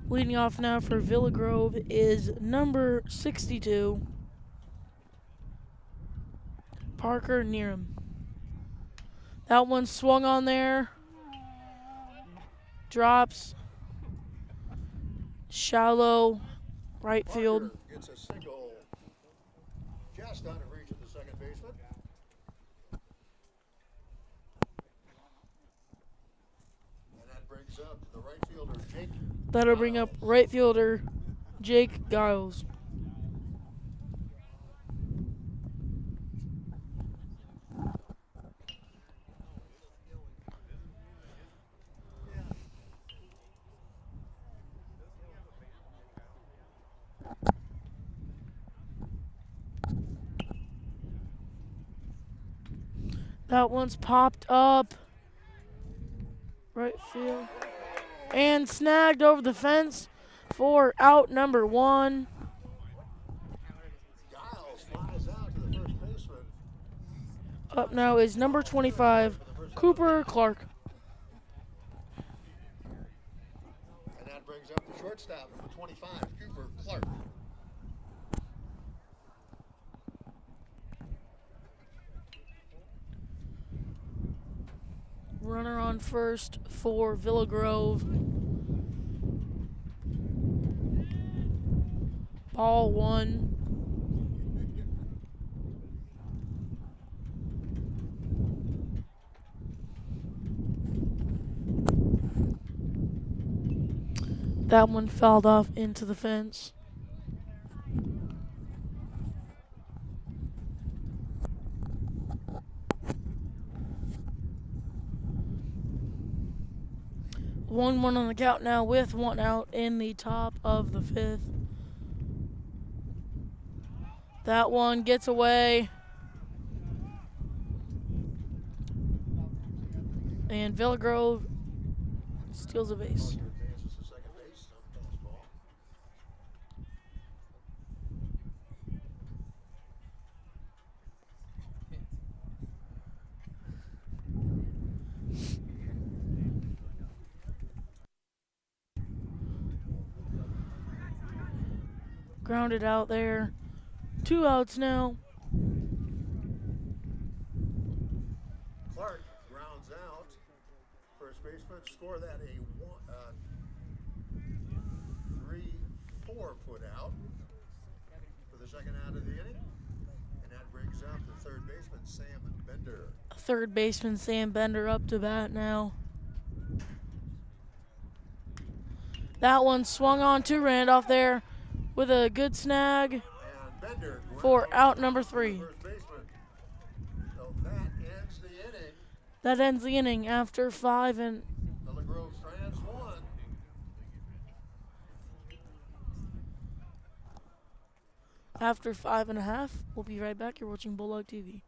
Leading off now for Villa Grove is number 62, Parker Neeram. That one swung on there, drops, shallow, right field. Parker gets a single just out of reach of the second baseman. And that brings up the right fielder, Jake. That'll bring up right fielder Jake Giles. That one's popped up. Right field. And snagged over the fence for out number 1. Giles flies out to the first baseman. Up now is number 25, Cooper Clark. And that brings up the shortstop, number 25, Cooper Clark. Runner on first for Villa Grove. Ball 1. That one fouled off into the fence. One on the count now with 1 out in the top of the 5th. That one gets away. And Villa Grove steals a base. Parker advances to second base on fastball. Grounded out there. 2 outs now. Clark grounds out. First baseman score that a 3-4 put out for the second out of the inning. And that brings up the third baseman, Sam Bender. Third baseman Sam Bender up to bat now. That one swung on to Randolph there with a good snag And Bender for grounds out number 3. first baseman. So that ends the inning. That ends the inning after 5 and Villa Grove Strands 1. after 5.5. We'll be right back. You're watching Bulldog TV.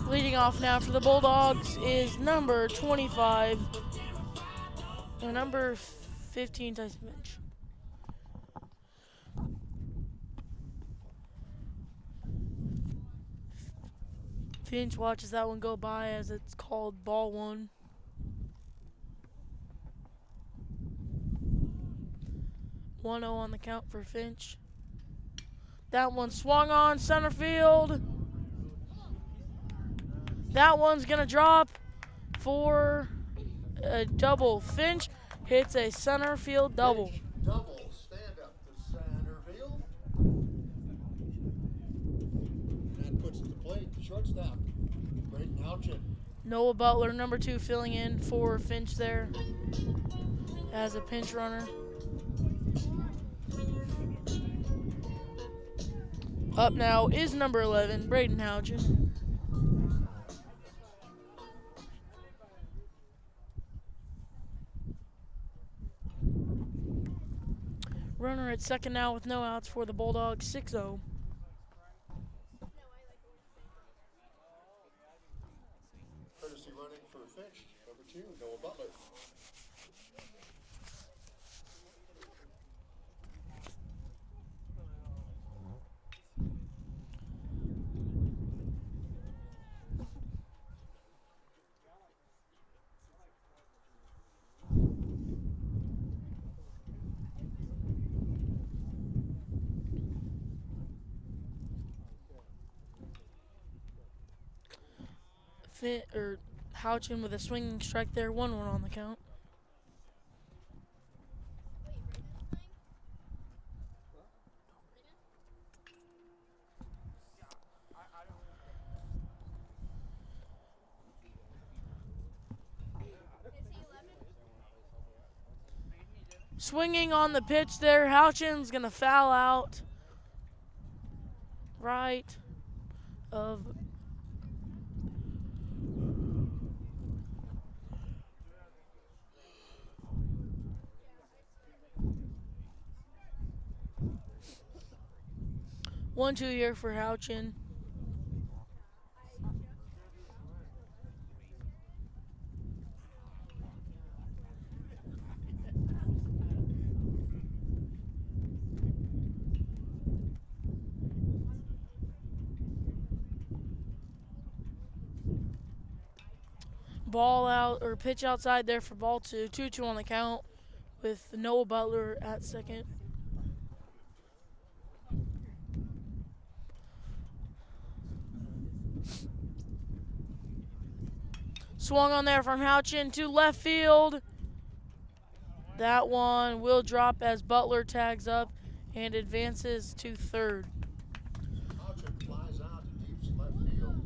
Leading off now for the Bulldogs is number 25 and number 15, Tyson Finch. Finch watches that one go by as it's called ball one. One 0 on the count for Finch. That one swung on center field. That one's going to drop for a double. Finch hits a center field double. Finch double. Stand up to center field. And puts the plate, the shortstop. Braden Houchin. Noah Butler, number 2, filling in for Finch there as a pinch runner. Up now is number 11, Braden Houchin. Runner at second now with no outs for the Bulldogs, 6-0. Courtesy running for Finch, number 2, Noah Butler. Houchin with a swinging strike there, 1-1 on the count. Swinging on the pitch there, Houchin's gonna foul out right of 1-2 here for Houchin. Ball out or pitch outside there for ball 2. 2-2 on the count with Noah Butler at second. Swung on there from Houchin to left field. That one will drop as Butler tags up and advances to third. Houchin flies out to deep left field.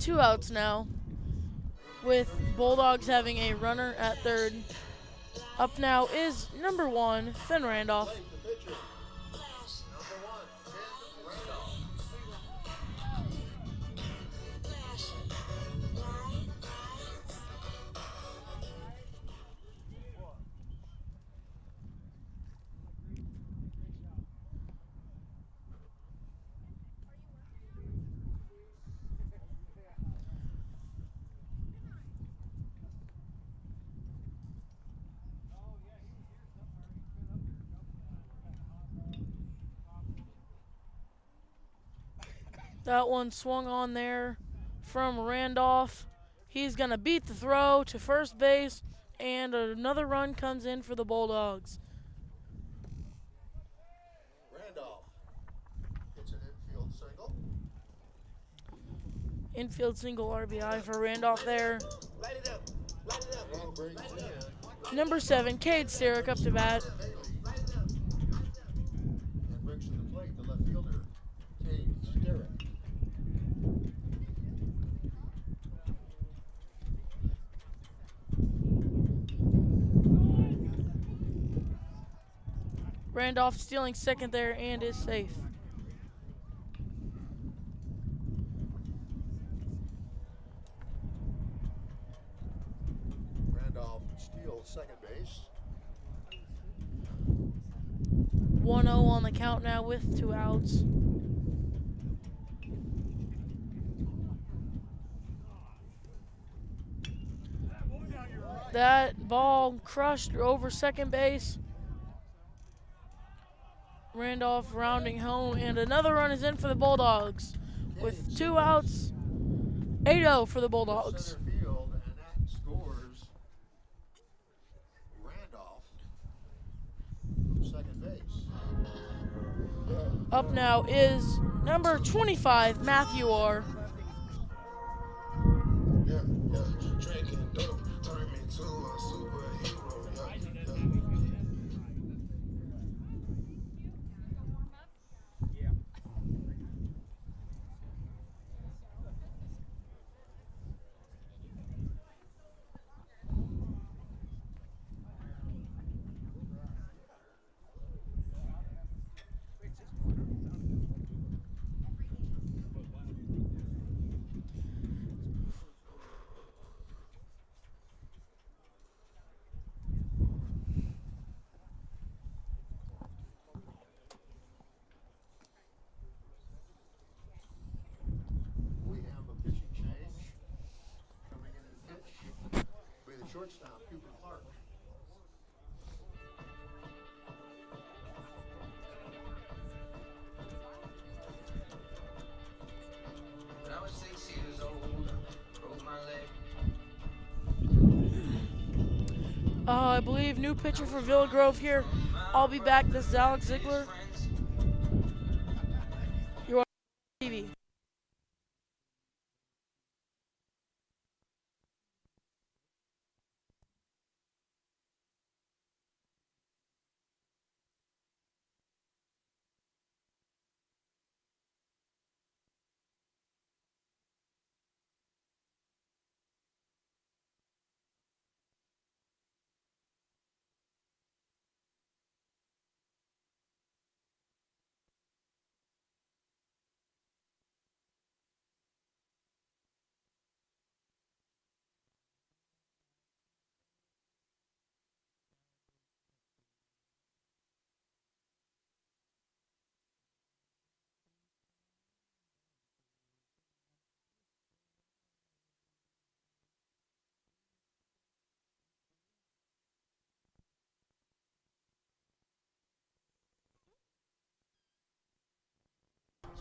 2 outs now, with Bulldogs having a runner at third. Up now is number 1, Finn Randolph. The pitcher, number 1, Finn Randolph. That one swung on there from Randolph. He's going to beat the throw to first base, and another run comes in for the Bulldogs. Randolph hits an infield single. Infield single RBI for Randolph there. And brings in Number 7, Cade Sterick up to bat. and brings to the plate the left fielder, Cade Sterick. Randolph stealing second there and is safe. Randolph steals second base. 1-0 on the count now with 2 outs. That ball crushed over second base. Randolph rounding home, and another run is in for the Bulldogs. With 2 outs, 8-0 for the Bulldogs. Center field, and that scores Randolph from second base. Up now is number 25, Matthew Orr. Yeah, drinking dope turned me to a superhero. Yeah. We have a pitching change. Coming in to pitch will be the shortstop, Cooper Clark. When I was 6 years old, I broke my leg. I believe new pitcher for Villa Grove here. I'll be back. This is Alex Ziegler. You're on TV.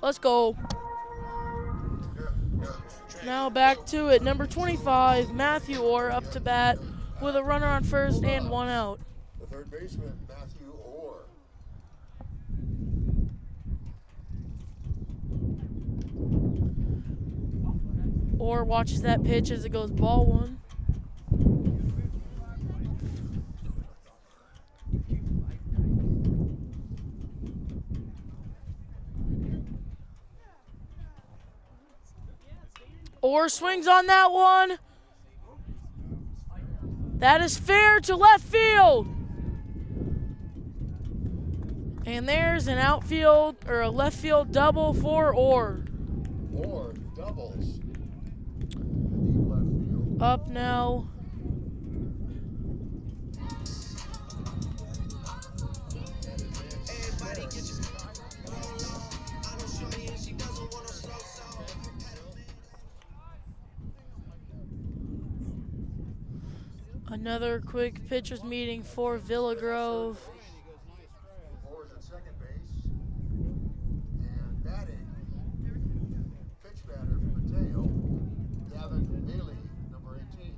Let's go. Now back to it. Number 25, Matthew Orr up to bat with a runner on first and 1 out. The third baseman, Matthew Orr. Orr watches that pitch as it goes ball 1. Orr swings on that one. That is fair to left field. And there's an outfield or a left field double for Orr. Orr doubles. Deep left field. Up now. Another quick pitchers meeting for Villa Grove. Orr's at second base. And batting, pitch batter from Mateo, Gavin Bailey, number 18.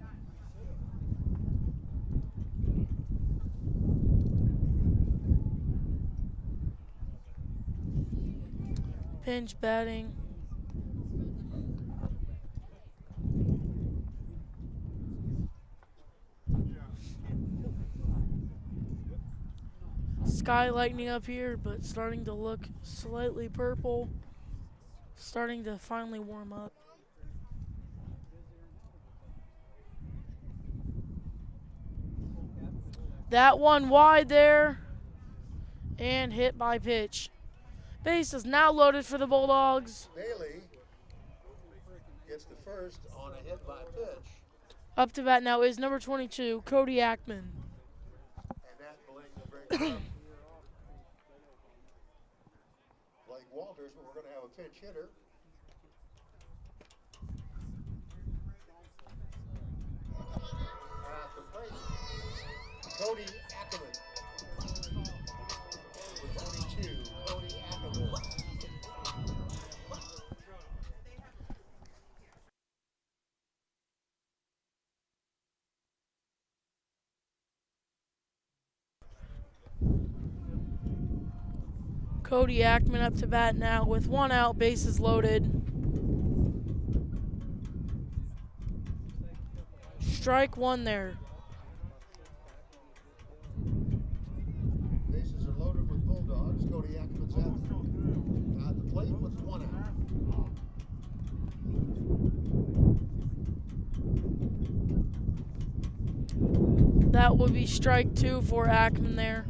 Pinch batting. Sky lightening up here, but starting to look slightly purple. Starting to finally warm up. That one wide there. And hit by pitch. Base is now loaded for the Bulldogs. Bailey gets the first on a hit by pitch. Up to bat now is number 22, Cody Ackman. And that Blake Walters, but we're going to have a pinch hitter. At the straight. Cody Ackerman. Number 22, Cody Ackerman. Cody Ackman up to bat now with 1 out, bases loaded. Strike 1 there. Bases are loaded with Bulldogs. Cody Ackerman's at the plate with 1 out. That would be strike 2 for Ackman there.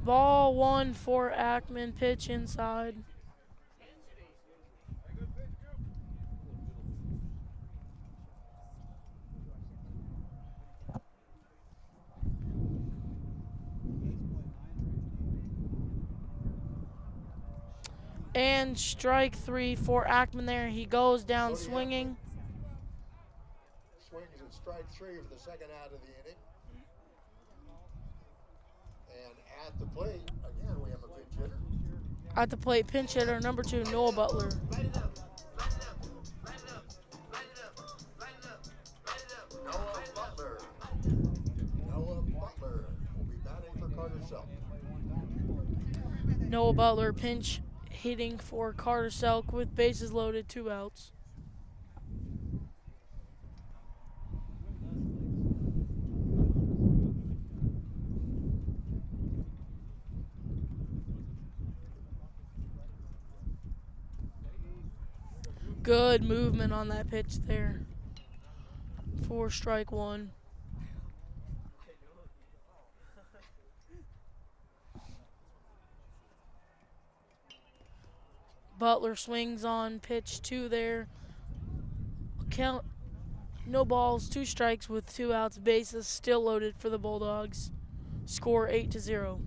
Ball 1 for Ackman, pitch inside. And strike 3 for Ackman there. He goes down Cody swinging. Swings at strike 3 for the second out of the inning. And at the plate, again, we have a pinch hitter. At the plate, pinch hitter number 2, Noah Butler. Noah Butler. Noah Butler will be batting for Carter Selk. Noah Butler pinch hitting for Carter Selk with bases loaded, 2 outs. Good movement on that pitch there for strike 1. Butler swings on pitch 2 there. Count, no balls, 2 strikes with 2 outs. Bases still loaded for the Bulldogs. Score 8-0.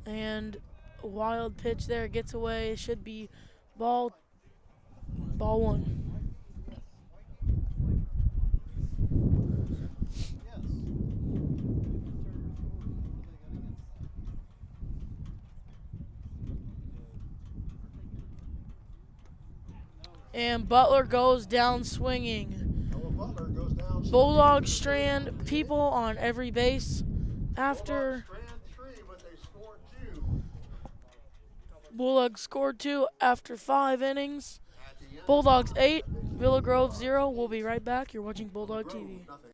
And a wild pitch there, gets away. It should be ball 1. And Butler goes down swinging. Noah Butler goes down. Bulldogs strand people on every base after Strand 3, but they scored 2. Bulldogs scored 2 after 5 innings. At the end, Bulldogs 8, Villa Grove 0. We'll be right back. You're watching Bulldog Grove, TV. nothing.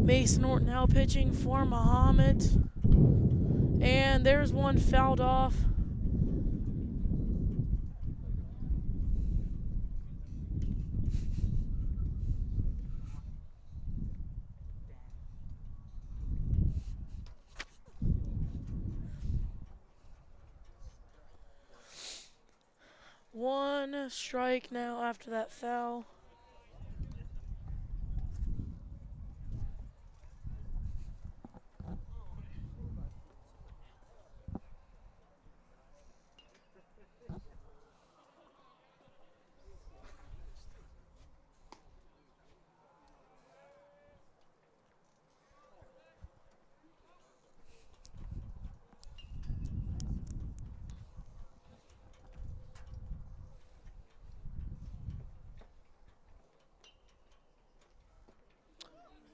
Mason Norton now pitching for Mahomet. And there's one fouled off. One strike now after that foul.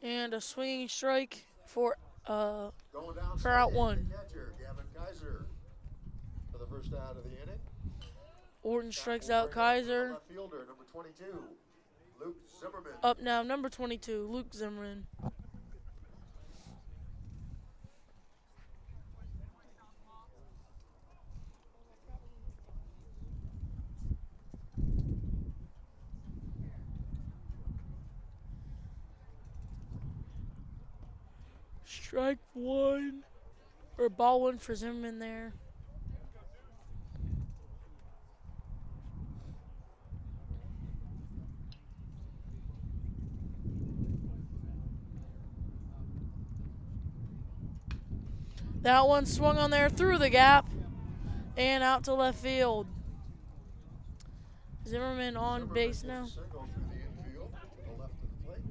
And a swinging strike for Going down for out second, one. the catcher, Gavin Kaiser, for the first out of the inning. Orton strikes Will out bring up the Kaiser. left fielder, number 22, Luke Zimmerman. Up now, number 22, Luke Zimmerman. Strike one. Or ball one for Zimmerman there. That one swung on there through the gap and out to left field. Zimmerman on base now. Single through the infield to the left of the plate.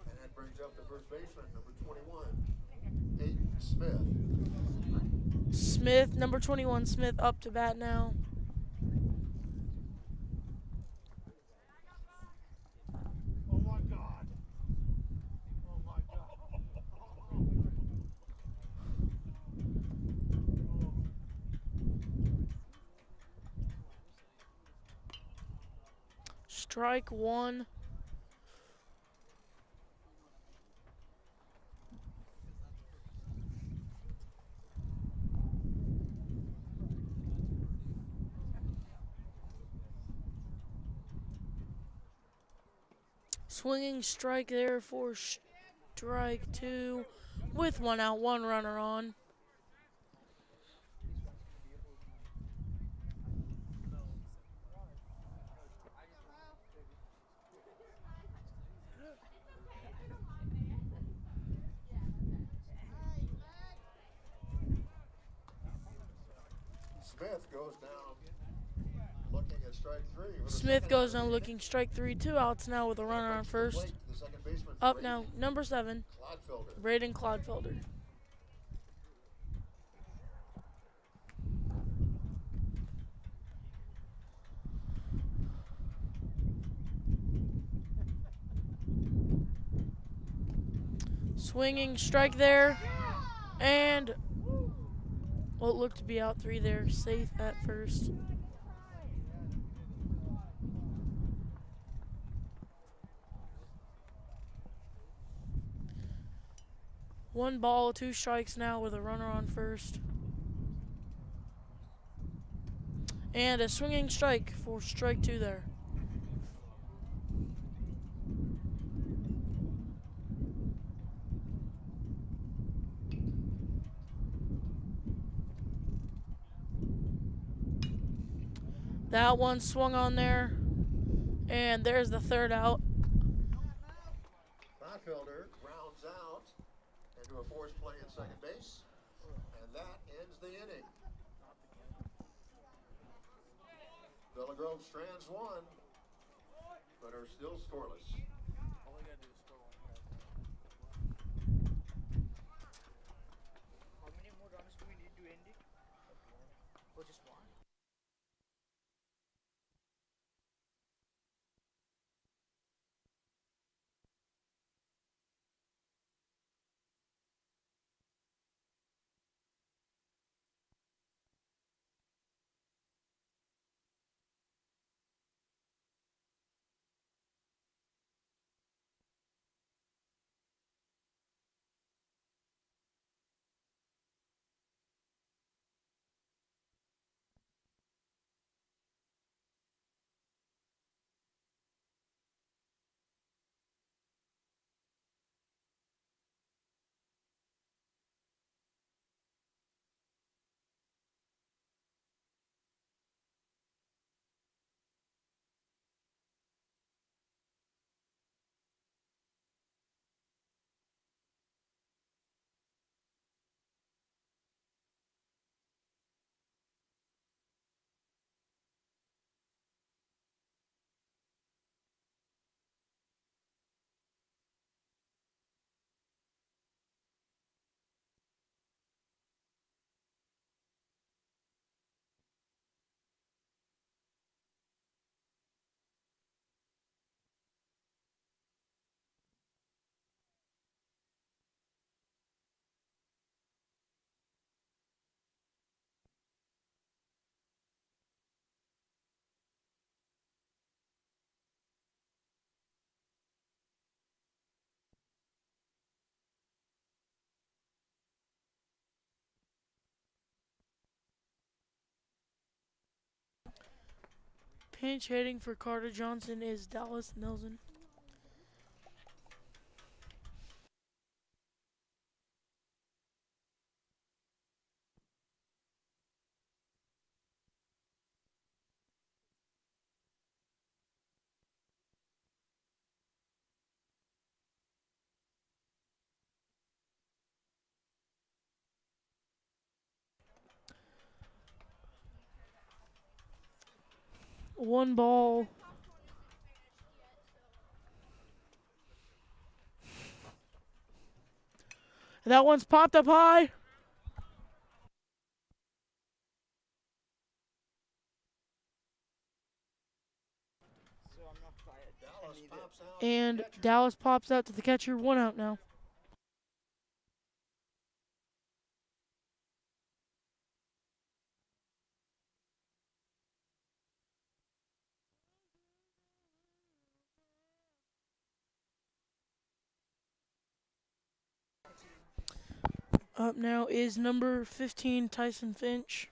And that brings up the first baseman, number 21, Aiden Smith. Smith, number 21, Smith up to bat now. Oh my God. Oh my God. Strike one. Swinging strike there for strike two with one out, one runner on. Smith goes down looking at strike three. Smith goes down looking strike three, 2 outs now with a runner on first. The second baseman, Up now, number 7, Clodfelder. Braden Clodfelder. Swinging strike there, and what looked to be out 3 there, safe at first. One ball, 2 strikes now with a runner on first. And a swinging strike for strike 2 there. That one swung on there, and there's the 3rd out. Clodfelder grounds out into a forced play at second base, and that ends the inning. Villa Grove strands one, but are still scoreless. Pinch hitting for Carter Johnson is Dallas Nelson. One ball. That one's popped up high. So I'm not fired. Dallas Neither. pops out. And Catcher. Dallas pops out to the catcher. 1 out now. Up now is number 15, Tyson Finch.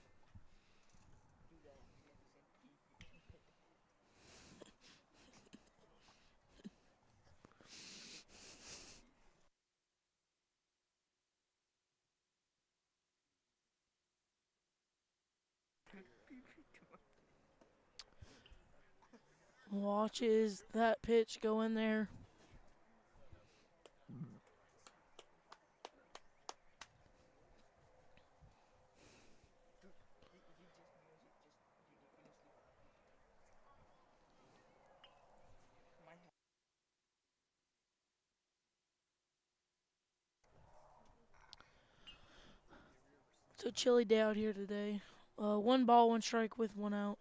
Watches that pitch go in there. It's a chilly day out here today. 1 ball, 1 strike with 1 out.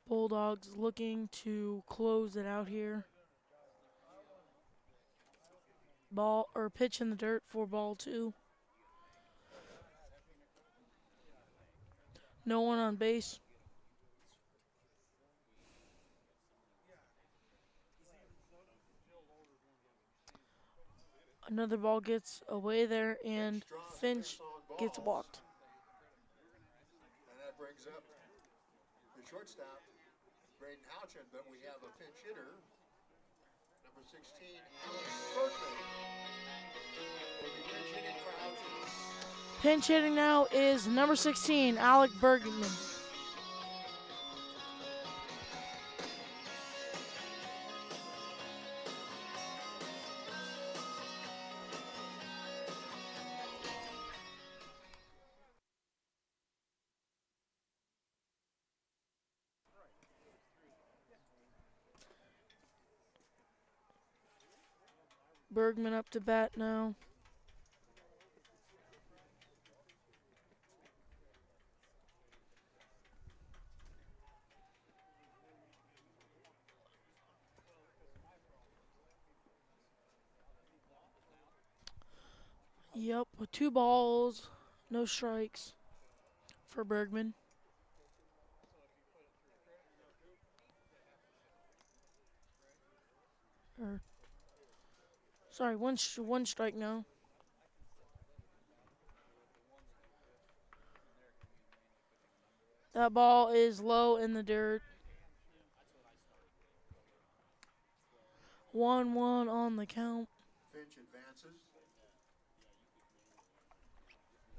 Bulldogs looking to close it out here. Ball or pitch in the dirt for ball 2. No one on base. Another ball gets away there, and Finch gets walked. And that brings up the shortstop, Braden Houchin, but we have a pinch hitter, number 16, Alex Bergman. Will be pinch hitting for Houchin. Pinch hitting now is number 16, Alec Bergman. Bergman up to bat now. Yep, with 2 balls, no strikes for Bergman. Sorry, one strike now. That ball is low in the dirt. 1-1 on the count. Finch advances.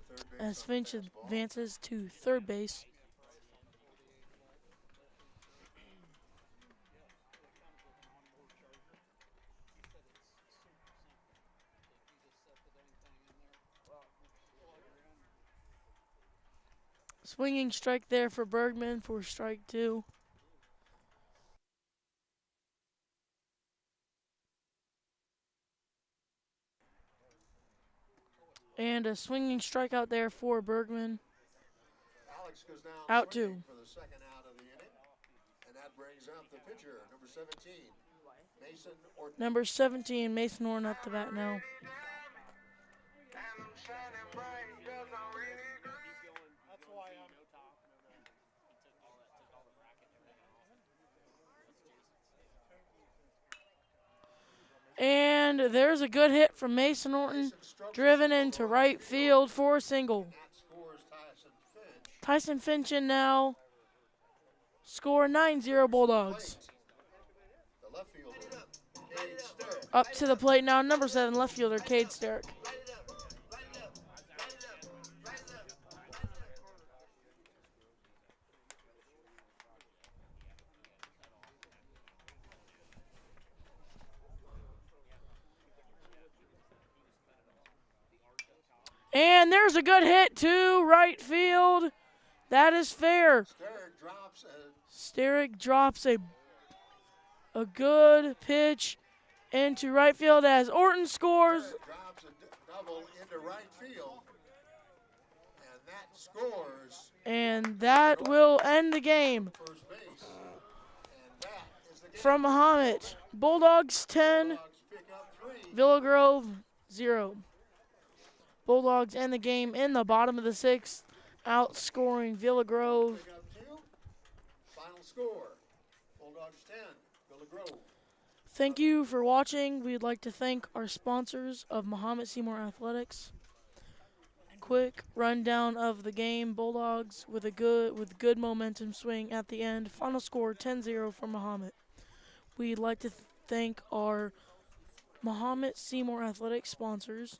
The third base As on Finch the fastball. advances to third base. Swinging strike there for Bergman for strike 2. And a swinging strikeout there for Bergman. Alex goes down Out swinging 2. for the second out of the inning. And that brings up the pitcher, number 17, Mason Orton. Number 17, Mason Orton up to bat now. That's why I'm. And there's a good hit from Mason Orton, driven into right field for a single. That scores Tyson Finch. Tyson Finch in now. Score 9-0 Bulldogs. The left fielder, Cade Sterritt. Up to the plate now, number 7 left fielder, Cade Sterritt. And there's a good hit to right field. That is fair. Sterritt drops a good pitch into right field as Orton scores. Drops a double into right field. And that scores And that will end the game. first base. And that is the game. From Mahomet, Bulldogs 10, Bulldogs pick up 3. Villa Grove 0. Bulldogs end the game in the bottom of the 6th, outscoring Villa Grove. Pick up 2. Final score. Bulldogs 10, Villa Grove. Thank you for watching. We'd like to thank our sponsors of Mahomet-Seymour Athletics. Quick rundown of the game. Bulldogs with good momentum swing at the end. Final score 10-0 for Mahomet. We'd like to thank our Mahomet-Seymour Athletics sponsors.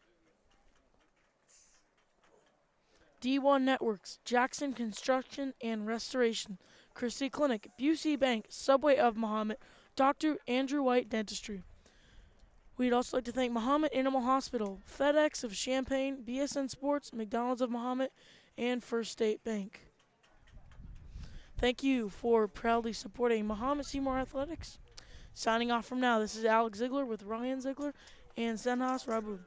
D1 Networks, Jackson Construction and Restoration, Christie Clinic, Busey Bank, Subway of Mahomet, Dr. Andrew White Dentistry. We'd also like to thank Mahomet Animal Hospital, FedEx of Champaign, BSN Sports, McDonald's of Mahomet, and First State Bank. Thank you for proudly supporting Mahomet-Seymour Athletics. Signing off from now, this is Alex Ziegler with Ryan Ziegler and Senhas Rabu.